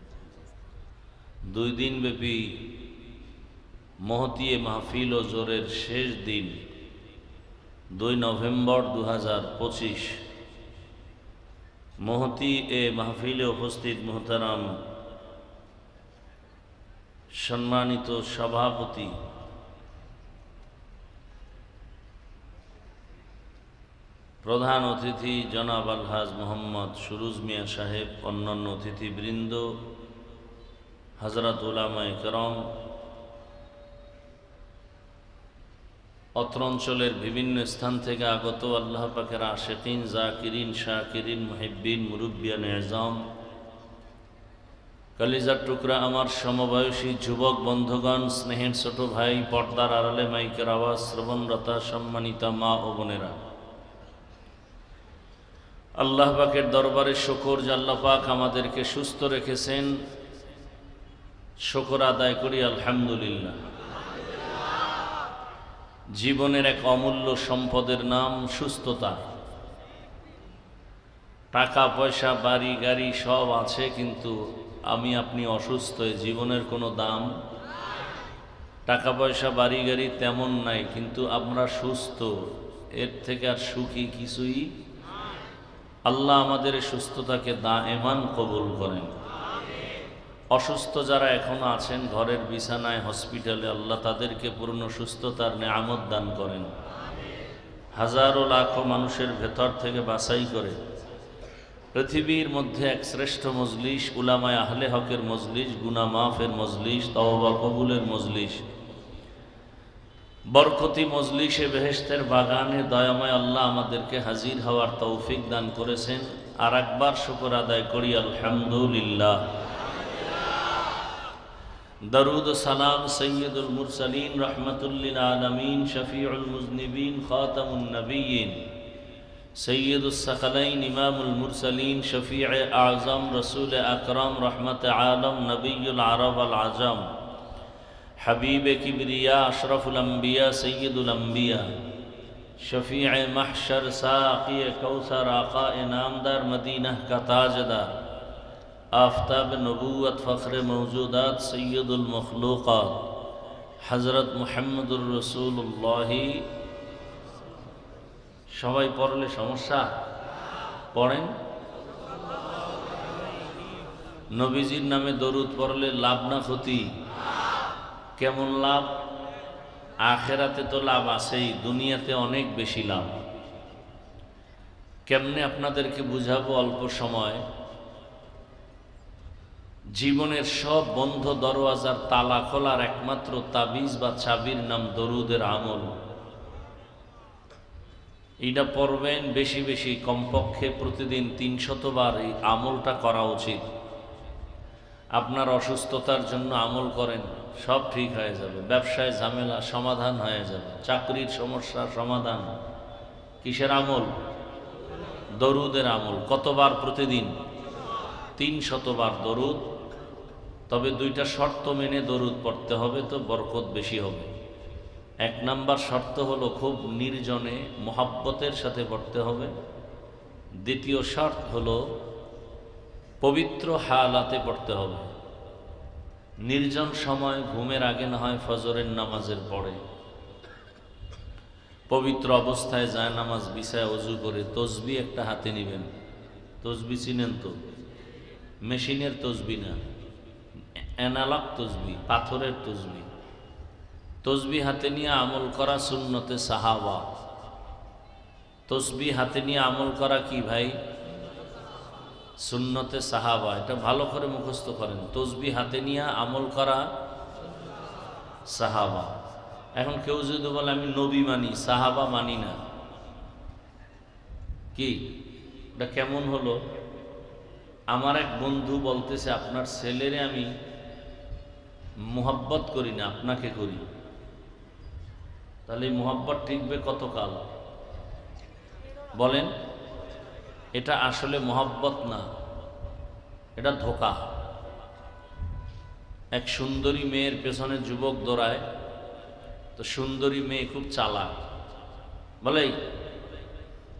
2 দিন ব্যাপী মহতী মাহফিল ও জোরের শেষ দিন 2 নভেম্বর 2025। মহতী এ মাহফিলে উপস্থিত মুহতারাম সম্মানিত সভাপতি প্রধান অতিথি জনাব আলহাজ মোহাম্মদ সুরুজ মিয়া সাহেব, অন্যান্য অতিথিবৃন্দ, হযরত উলামায়ে কেরাম, অত্র অঞ্চলের বিভিন্ন স্থান থেকে আগত আল্লাহ পাকের আশিকিন, জাকিরিন, শাকিরিন, মুহিব্বিন, মুরব্বিয়ান এজাম, কলিজার টুকরা আমার সমবয়সী যুবক বন্ধুগণ, স্নেহের ছোট ভাই, পর্দার আড়ালে মাইকের আওয়াজ শ্রবণরতা সম্মানিতা মা ও বোনেরা, আল্লাহ পাকের দরবারে শুকর যে আল্লাহ পাক আমাদেরকে সুস্থ রেখেছেন, শুকর আদায় করি আলহামদুলিল্লাহ। জীবনের এক অমূল্য সম্পদের নাম সুস্থতা। টাকা পয়সা বাড়ি গাড়ি সব আছে, কিন্তু আমি আপনি অসুস্থ, জীবনের কোনো দাম। টাকা পয়সা বাড়ি গাড়ি তেমন নাই, কিন্তু আমরা সুস্থ, এর থেকে আর সুখী কিছুই। আল্লাহ আমাদের সুস্থতাকে দায়েমান কবুল করেন। অসুস্থ যারা এখনো আছেন ঘরের বিছানায়, হসপিটালে, আল্লাহ তাদেরকে পূর্ণ সুস্থতার নেয়ামত দান করেন। হাজারো লাখো মানুষের ভেতর থেকে বাছাই করে পৃথিবীর মধ্যে এক শ্রেষ্ঠ মজলিস, উলামায়ে আহলে হকের মজলিস, গুনাহ মাফের মজলিস, তওবা কবুলের মজলিস, বরকতি মজলিসে বেহেশতের বাগানে দয়াময় আল্লাহ আমাদেরকে হাজির হওয়ার তৌফিক দান করেছেন। আর একবার শুকর আদায় করি আলহামদুলিল্লাহ। দরুদ ও সালাম সৈয়দুল মুরসালিন, রহমাতুল লিল আলামিন, শফিউল মুজনিবিন, খাতামুন নবিয়্যিন, সৈয়দুস সাকালাইন, ইমামুল মুরসালিন, শফিয়ে আযম, রসুল আকরাম, রহমত আলম, নবিয়ুল আরব আল আজম, حبیب کبریا اشرف الانبیاء سید الانبیاء شفیع محشر ساقی کوثر آقا نامدار مدینہ کا تاجدار آفتاب نبوت فخر موجودات سید المخلوقات حضرت محمد الرسول اللہ সবাই পড়লে সমস্যা পড়েন নবীজির নামে দরুদ পড়লে লাভ না ক্ষতি কেমন লাভ আখিরাতে তো লাভ আছেই দুনিয়াতে অনেক বেশি লাভ কেমনে আপনাদেরকে বুঝাবো অল্প সময় জীবনের সব বন্ধ দরওয়াজার তালা খোলার একমাত্র তাবিজ বা চাবির নাম দরুদের আমল এটা পড়বেন বেশি বেশি কমপক্ষে প্রতিদিন 300 বার এই আমলটা করা উচিত আপনার অসুস্থতার জন্য আমল করেন, সব ঠিক হয়ে যাবে। ব্যবসায় ঝামেলা সমাধান হয়ে যাবে। চাকরির সমস্যা সমাধান। কিসের আমল? দরুদের আমল। কতবার প্রতিদিন? 300 বার দরুদ। তবে 2টা শর্ত মেনে দরুদ পড়তে হবে, তো বরকত বেশি হবে। 1 নাম্বার শর্ত হলো খুব নির্জনে মোহাব্বতের সাথে পড়তে হবে। দ্বিতীয় শর্ত হলো পবিত্র হালাতে পড়তে হবে। নির্জন সময়, ঘুমের আগে না হয় ফজরের নামাজের পরে, পবিত্র অবস্থায় যায় নামাজ বিছায় ওযু করে তসবিহ একটা হাতে নেবেন। তসবিহ চিনেন তো? মেশিনের তসবিহ না, অ্যানালগ তসবিহ, পাথরের তসবিহ। তসবিহ হাতে নিয়ে আমল করা সুন্নতে সাহাবা। তসবিহ হাতে নিয়ে আমল করা কি ভাই? সুন্নতে সাহাবা। এটা ভালো করে মুখস্থ করেন। তসবিহ হাতে নিয়ে আমল করা সাহাবা। এখন কেউ যদি বলে আমি নবী মানি, সাহাবা মানি না, কি এটা কেমন হলো? আমার এক বন্ধু বলতেছে আপনার ছেলেরে আমি মোহাব্বত করি না, আপনাকে করি। তাহলে এই মোহাব্বত টিকবে কতকাল বলেন? এটা আসলে মোহাব্বত না, এটা ধোঁকা। এক সুন্দরী মেয়ের পেছনে যুবক দৌড়ায়, তো সুন্দরী মেয়ে খুব চালাক, বলে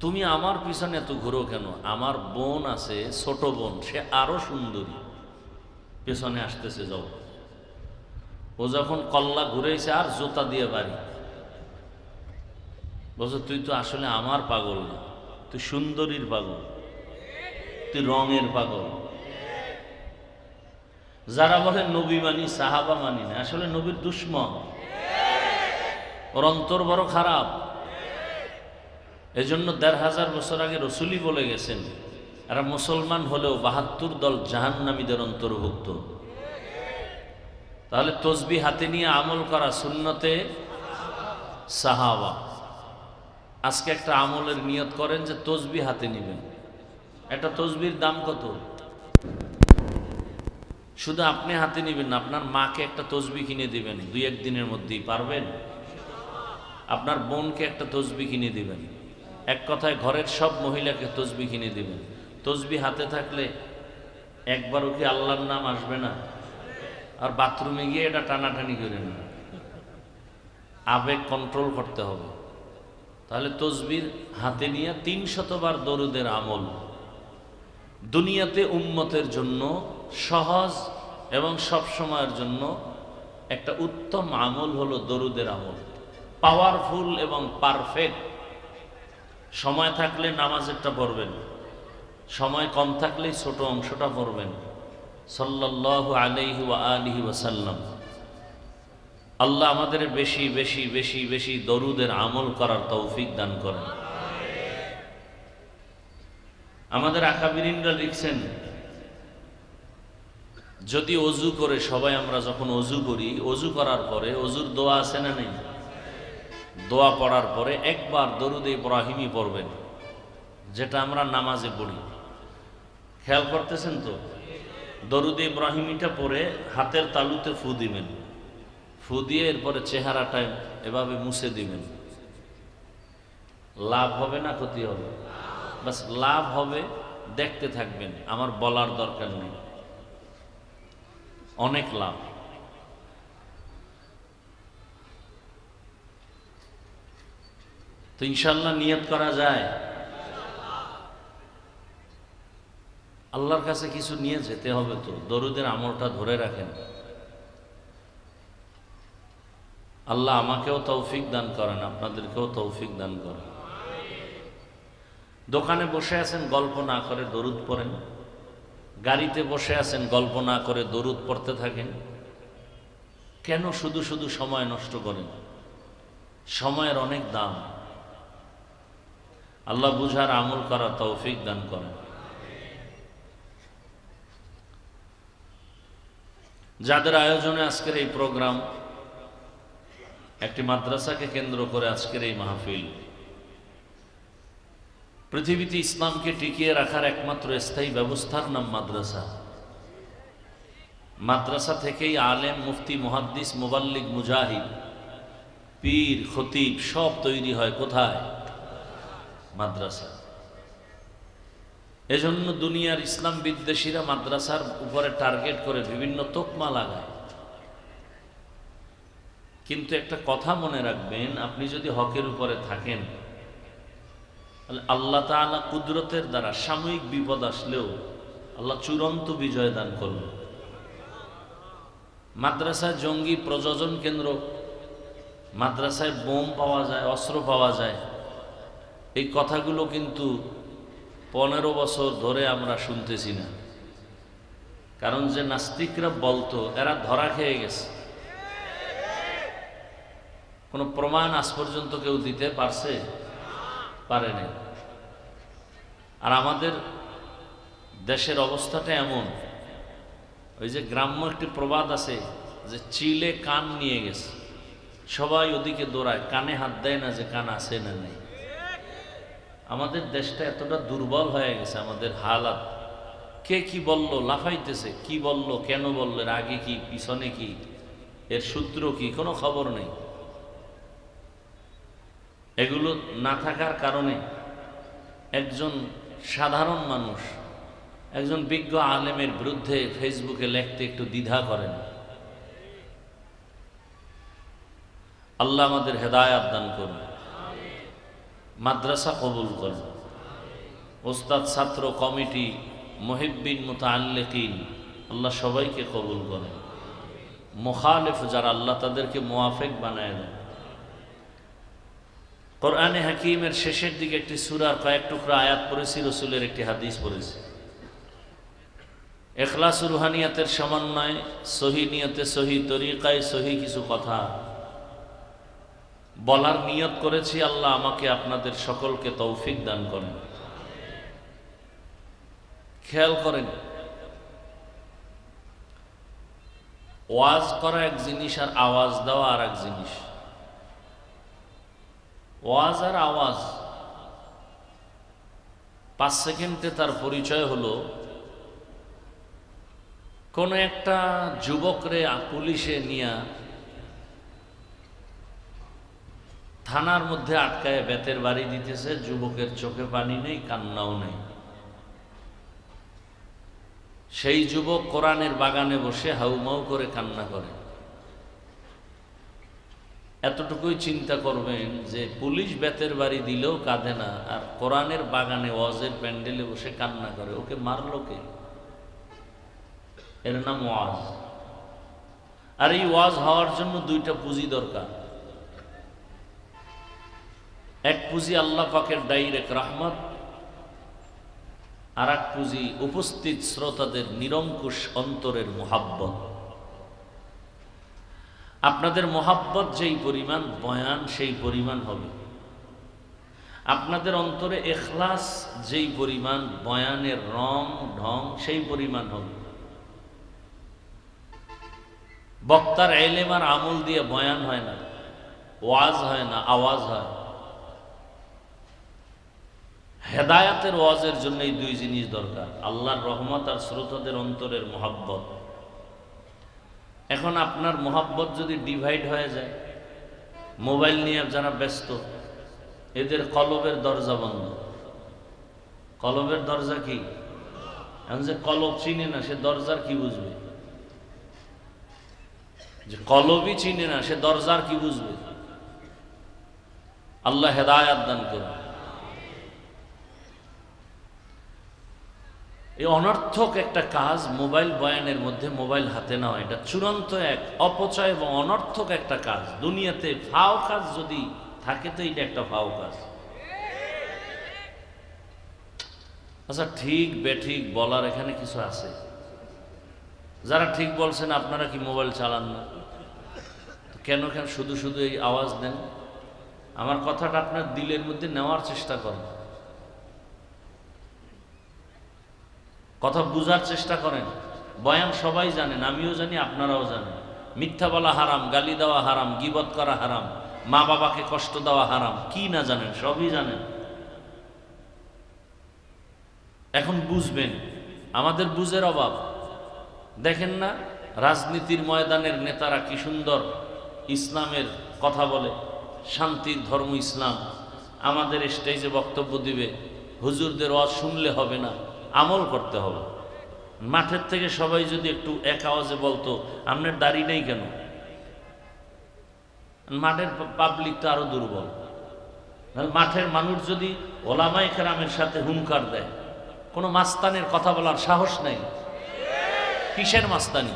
তুমি আমার পিছনে এত ঘুরো কেন? আমার বোন আছে, ছোট বোন, সে আরো সুন্দরী, পেছনে আসতেছে, যাও। ও যখন কল্লা ঘুরেছে আর জোতা দিয়ে বাড়ি। বলছো তুই তো আসলে আমার পাগল না, তুই সুন্দরীর পাগল, তুই রঙের পাগল। যারা বলে নবী মানি সাহাবা মানি না, আসলে নবীর দুশ্মন, ওর অন্তর বড় খারাপ। এজন্য 1500 বছর আগে রসুলই বলে গেছেন, এরা মুসলমান হলেও 72 দল জাহান্নামীদের অন্তর্ভুক্ত। তাহলে তসবিহ হাতে নিয়ে আমল করা সুন্নতে সাহাবা। আজকে একটা আমলের নিয়ত করেন যে তসবিহ হাতে নেবেন। একটা তসবির দাম কত? শুধু আপনি হাতে নেবেন না, আপনার মাকে একটা তসবিহ কিনে দিবেন 2-1 দিনের মধ্যেই, পারবেন? আপনার বোনকে একটা তসবিহ কিনে দিবেন। এক কথায় ঘরের সব মহিলাকে তসবিহ কিনে দিবেন। তসবিহ হাতে থাকলে একবারও কি আল্লাহর নাম আসবে না? আর বাথরুমে গিয়ে এটা টানাটানি করেন না, আবেগ কন্ট্রোল করতে হবে। তাহলে তসবিহ হাতে নিয়ে 300 বার দরুদের আমল। দুনিয়াতে উম্মতের জন্য সহজ এবং সব সময়ের জন্য একটা উত্তম আমল হলো দরুদের আমল। পাওয়ারফুল এবং পারফেক্ট। সময় থাকলে নামাজেরটা পড়বেন, সময় কম থাকলে ছোট অংশটা পড়বেন। সাল্লাল্লাহু আলাইহি ওয়া আলিহি ওয়াসাল্লাম। আল্লাহ আমাদের বেশি বেশি বেশি বেশি দরুদের আমল করার তৌফিক দান করেন। আমাদের আকাবিরিনরা লিখছেন, যদি অজু করে সবাই, আমরা যখন অজু করি, অজু করার পরে অজুর দোয়া আছে না নেই? দোয়া পড়ার পরে একবার দরুদ ইব্রাহিমী পড়বেন, যেটা আমরা নামাজে পড়ি। খেয়াল করতেছেন তো? দরুদ ইব্রাহিমীটা পড়ে হাতের তালুতে ফু দিবেন, ফু দিয়ে এরপরে চেহারাটা এভাবে মুছে দিবেন। লাভ হবে না ক্ষতি হবে? বাস লাভ হবে, দেখতে থাকবেন, আমার বলার দরকার নেই, অনেক লাভ। তো ইনশাল্লাহ নিয়ত করা যায়। আল্লাহর কাছে কিছু নিয়ে যেতে হবে, তো দরুদের আমলটা ধরে রাখেন। আল্লাহ আমাকেও তৌফিক দান করেন, আপনাদেরকেও তৌফিক দান করেন। দোকানে বসে আছেন, গল্প না করে দরুদ পড়েন। গাড়িতে বসে আছেন, গল্প না করে দরুদ পড়তে থাকেন। কেন শুধু শুধু সময় নষ্ট করেন? সময়ের অনেক দাম। আল্লাহ বুঝার আমল করা তৌফিক দান করেন। যাদের আয়োজনে আজকের এই প্রোগ্রাম, একটি মাদ্রাসাকে কেন্দ্র করে আজকের এই মাহফিল, পৃথিবীতে ইসলামকে টিকিয়ে রাখার একমাত্র স্থায়ী ব্যবস্থার নাম মাদ্রাসা। মাদ্রাসা থেকেই আলেম, মুফতি, মুহাদ্দিস, মুবাল্লিগ, মুজাহিদ, পীর, খতিব সব তৈরি হয় কোথায়? মাদ্রাসা। এজন্য দুনিয়ার ইসলাম বিদ্বেষীরা মাদ্রাসার উপরে টার্গেট করে বিভিন্ন তোকমা লাগায়। কিন্তু একটা কথা মনে রাখবেন, আপনি যদি হকের উপরে থাকেন তাহলে আল্লাহ তাআলা কুদরতের দ্বারা সাময়িক বিপদ আসলেও আল্লাহ চূড়ান্ত বিজয় দান করবেন। মাদ্রাসায় জঙ্গি প্রযোজন কেন্দ্র, মাদ্রাসায় বোম পাওয়া যায়, অস্ত্র পাওয়া যায়, এই কথাগুলো কিন্তু 15 বছর ধরে আমরা শুনতেছি না। কারণ যে নাস্তিকরা বলতো এরা ধরা খেয়ে গেছে, কোনো প্রমাণ আজ পর্যন্ত কেউ দিতে পারেনি। আর আমাদের দেশের অবস্থাটা এমন, ওই যে গ্রাম্য একটি প্রবাদ আছে যে চিলে কান নিয়ে গেছে, সবাই ওদিকে দৌড়ায়, কানে হাত দেয় না যে কান আছে না নেই। আমাদের দেশটা এতটা দুর্বল হয়ে গেছে, আমাদের হালাত। কে কি বলল লাফাইতেছে, কি বলল, কেন বলল, এর আগে কি, পিছনে কি, এর সূত্র কি, কোনো খবর নেই। এগুলো না থাকার কারণে একজন সাধারণ মানুষ একজন বিজ্ঞ আলেমের বিরুদ্ধে ফেসবুকে লিখতে একটু দ্বিধা করেন। আল্লাহ আমাদের হেদায়েত দান করুন, মাদ্রাসা কবুল করুন, ওস্তাদ, ছাত্র, কমিটি, মুহিব্বিন, মুতাআল্লিকিন আল্লাহ সবাইকে কবুল করেন। মুখালিফ যারা আল্লাহ তাদেরকে মুওয়াফিক বানায় দেন। কোরআনে হাকিমের শেষের দিকে একটি সূরার কয়েক টুকরা আয়াত পড়েছি, রাসূলের একটি হাদিস পড়েছি। ইখলাস রুহানিয়াতের সমন্বয়, সহি নিয়তে, সহি তরিকায়, সহি কিছু কথা বলার নিয়ত করেছি। আল্লাহ আমাকে আপনাদের সকলকে তৌফিক দান করেন। খেয়াল করেন, ওয়াজ করা এক জিনিস আর আওয়াজ দেওয়া আর এক জিনিস। ওয়াজ আর আওয়াজ 5 সেকেন্ডে তার পরিচয় হলো কোন একটা যুবকরে পুলিশে নিয়ে থানার মধ্যে আটকায় বেতের বাড়ি দিতেছে, যুবকের চোখে পানি নেই, কান্নাও নেই। সেই যুবক কোরআনের বাগানে বসে হাউমাউ করে কান্না করে। এতটুকুই চিন্তা করবেন যে পুলিশ বেতের বাড়ি দিলেও কাঁদে না, আর কোরআনের বাগানে ওয়াজের প্যান্ডেলে বসে কান্না করে। ওকে মারলো কে? এর নাম ওয়াজ। আর এই ওয়াজ হওয়ার জন্য 2টা পুঁজি দরকার। এক পুঁজি আল্লাহ পাকের ডাইরেক্ট রহমত, আর এক পুঁজি উপস্থিত শ্রোতাদের নিরঙ্কুশ অন্তরের মুহাব্বত। আপনাদের মোহাব্বত যেই পরিমাণ, বয়ান সেই পরিমাণ হবে। আপনাদের অন্তরে ইখলাস যেই পরিমাণ, বয়ানের রং ঢং সেই পরিমাণ হবে। বক্তার ইলম আর আমল দিয়ে বয়ান হয় না, ওয়াজ হয় না, আওয়াজ হয়। হেদায়েতের ওয়াজের জন্য এই 2 জিনিস দরকার, আল্লাহর রহমত আর শ্রোতাদের অন্তরের মোহাব্বত। এখন আপনার মোহাব্বত যদি ডিভাইড হয়ে যায়, মোবাইল নিয়ে যারা ব্যস্ত, এদের কলবের দরজা বন্ধ। কলবের দরজা কি? এখন যে কলব চিনে না সে দরজার কি বুঝবে? যে কলবই চিনে না সে দরজার কি বুঝবে? আল্লাহ হেদায়েত দান করুন। এই অনর্থক একটা কাজ মোবাইল বয়ানের মধ্যে মোবাইল হাতে নেওয়া, এটা চূড়ান্ত এক অপচয় এবং অনর্থক একটা কাজ। দুনিয়াতে ফাও কাজ যদি থাকে তো এটা একটা ফাও কাজ। আচ্ছা, ঠিক বেঠিক বলার এখানে কিছু আছে। যারা ঠিক বলছেন আপনারা কি মোবাইল চালান না? কেন কেন শুধু শুধু এই আওয়াজ দেন? আমার কথাটা আপনার দিলের মধ্যে নেওয়ার চেষ্টা করেন, কথা বুঝার চেষ্টা করেন। বয়ান সবাই জানেন, আমিও জানি, আপনারাও জানেন। মিথ্যা বলা হারাম, গালি দেওয়া হারাম, গীবত করা হারাম, মা বাবাকে কষ্ট দেওয়া হারাম। কি না জানেন? সবই জানেন। এখন বুঝবেন, আমাদের বুঝের অভাব। দেখেন না, রাজনীতির ময়দানের নেতারা কি সুন্দর ইসলামের কথা বলে, শান্তির ধর্ম ইসলাম। আমাদের স্টেজে বক্তব্য দিবে, হুজুরদের ওয়াজ শুনলে হবে না, আমল করতে হবে। মাঠের থেকে সবাই যদি একটু এক আওয়াজে বলতো আপনার দাড়ি নেই কেন, মাঠের পাবলিক তো আরো দুর্বল। মাঠের মানুষ যদি ওলামায়ে কেরামের সাথে হুঙ্কার দেয়, কোনো মাস্তানের কথা বলার সাহস নেই। কিসের মাস্তানি?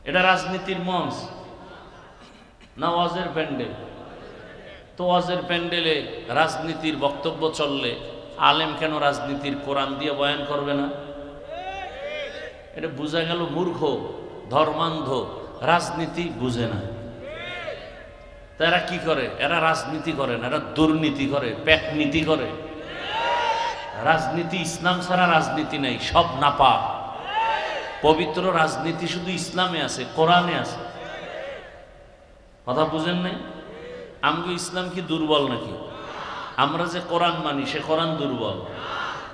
এটা রাজনীতির মঞ্চ না ওয়াজের প্যান্ডেল? তো ওয়াজের প্যান্ডেলে রাজনীতির বক্তব্য চললে আলেম কেন রাজনীতির কোরআন দিয়ে বয়ান করবে না? এটা বোঝা গেল মূর্খ, ধর্মান্ধ, রাজনীতি বুঝে না। তারা কি করে? এরা রাজনীতি করে না, এরা দুর্নীতি করে, পেটনীতি করে। রাজনীতি ইসলাম ছাড়া রাজনীতি নেই, সব নাপাক। পবিত্র রাজনীতি শুধু ইসলামে আছে, কোরআনে আছে। কথা বুঝেন নাই? আমগো ইসলাম কি দুর্বল নাকি? আমরা যে কোরআন মানি সে কোরআন দুর্বল?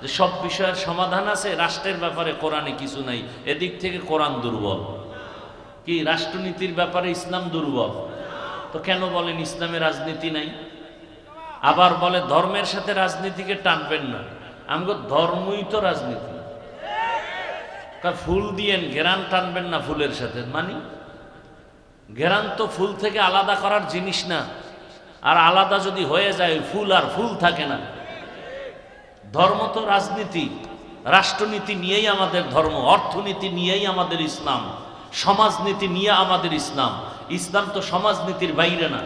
যে সব বিষয়ের সমাধান আছে, রাষ্ট্রের ব্যাপারে কোরআনে কিছু নাই, এদিক থেকে কোরআন দুর্বল। কি রাষ্ট্রনীতির ব্যাপারে ইসলাম দুর্বল? তো কেন বলেন ইসলামে রাজনীতি নাই? আবার বলে ধর্মের সাথে রাজনীতিকে টানবেন না। আমগো ধর্মই তো রাজনীতি। ফুল দিয়েন, ঘেরান টানবেন না ফুলের সাথে, মানি ঘেরান তো ফুল থেকে আলাদা করার জিনিস না। আর আলাদা যদি হয়ে যায় ফুল আর ফুল থাকে না। ধর্ম তো রাজনীতি, রাষ্ট্রনীতি নিয়েই আমাদের ধর্ম, অর্থনীতি নিয়েই আমাদের ইসলাম, সমাজনীতি নিয়ে আমাদের ইসলাম। ইসলাম তো সমাজনীতির বাইরে না।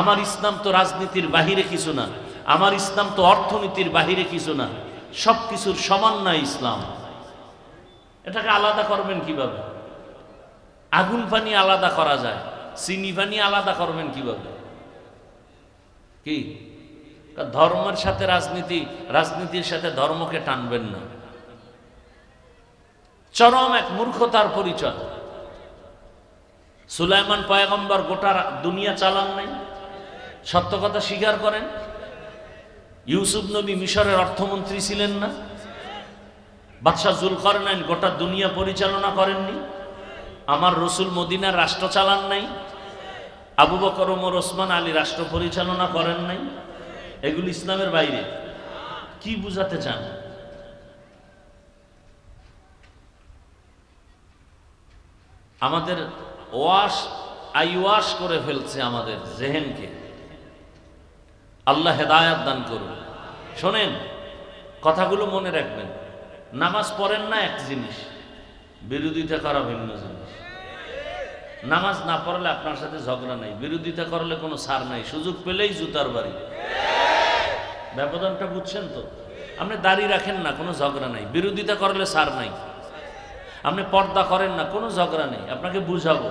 আমার ইসলাম তো রাজনীতির বাহিরে কিছু না, আমার ইসলাম তো অর্থনীতির বাহিরে কিছু না। সব কিছুর সমন্বয় ইসলাম। এটাকে আলাদা করবেন কিভাবে? আগুন পানি আলাদা করা যায়, চিনি পানি আলাদা করবেন কিভাবে? কি ধর্মের সাথে রাজনীতি, রাজনীতির সাথে ধর্মকে টানবেন না। চরম এক মূর্খতার পরিচয়। সুলাইমান পয়গম্বর গোটা দুনিয়া চালান নাই, সত্য কথা স্বীকার করেন। ইউসুফ নবী মিশরের অর্থমন্ত্রী ছিলেন না? বাদশাহ জুলকারনাইন গোটা দুনিয়া পরিচালনা করেননি? আমার রসুল মদিনার রাষ্ট্র চালান নাই? আবু বকর, ওমর, ওসমান, আলী রাষ্ট্র পরিচালনা করেন নাই? এগুলি ইসলামের বাইরে। কি বুঝাতে চান? আমাদের ওয়াশ করে ফেলছে আমাদের জেহেনকে। আল্লাহ হেদায়াত দান করুন। শোনেন, কথাগুলো মনে রাখবেন। নামাজ পড়েন না এক জিনিস, বিরোধিতা করা ভিন্ন জিনিস। নামাজ না পড়লে আপনার সাথে ঝগড়া নাই, বিরোধিতা করলে কোনো ছাড় নাই, সুযোগ পেলেই জুতার বাড়ি। ব্যবধানটা বুঝছেন তো? আপনি দাড়ি রাখেন না, কোনো ঝগড়া নাই, বিরোধিতা করলে ছাড় নাই। আপনি পর্দা করেন না, কোনো ঝগড়া নেই, আপনাকে বুঝাবো,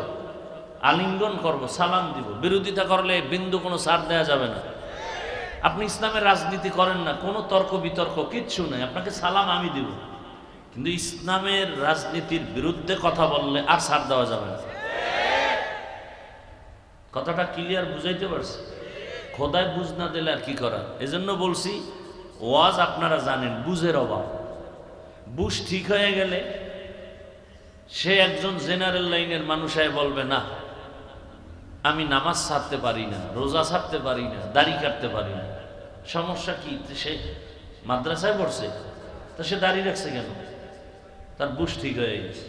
আলিঙ্গন করব, সালাম দিব। বিরোধিতা করলে বিন্দু কোনো ছাড় দেওয়া যাবে না। আপনি ইসলামের রাজনীতি করেন না, কোনো তর্ক বিতর্ক কিচ্ছু নাই, আপনাকে সালাম আমি দিব। কিন্তু ইসলামের রাজনীতির বিরুদ্ধে কথা বললে আর ছাড় দেওয়া যাবে না। কথাটা ক্লিয়ার বুঝাইতে পারছি? খোদায় বুঝ না দিলে আর কি করার। এজন্য বলছি, ওয়াজ আপনারা জানেন, বুঝের অভাব। বুঝ ঠিক হয়ে গেলে সে একজন জেনারেল লাইনের মানুষ বলবে না, আমি নামাজ ছাড়তে পারি না, রোজা ছাড়তে পারি না, দাড়ি কাটতে পারি না। সমস্যা কি? সে মাদ্রাসায় পড়ছে, তো সে দাড়ি রাখছে কেন? তার বুঝ ঠিক হয়ে গেছে।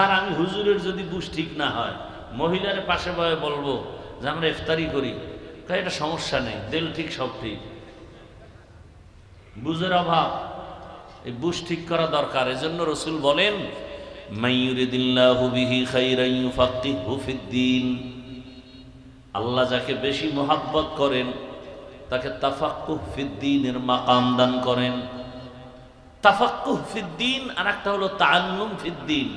আর আমি হুজুরের যদি বুঝ ঠিক না হয়, মহিলার পাশে বয়ে বলবো যে আমরা ইফতারি করি, এটা সমস্যা নেই, দিল ঠিক সব ঠিক। বুঝের অভাব, এই বুঝ ঠিক করা দরকার। এজন্য রসুল বলেন, মাইয়ুরিদিল্লাহু বিহি খাইরান ইউফাক্কিহু ফিদ্দীন। আল্লাহ যাকে বেশি মোহাব্বত করেন তাকে তাফাক্কুহ ফিদ্দীনের মাকাম দান করেন। তাফাক্কুহ ফিদ্দীন আর একটা হলো তাআল্লুম ফিদ্দীন।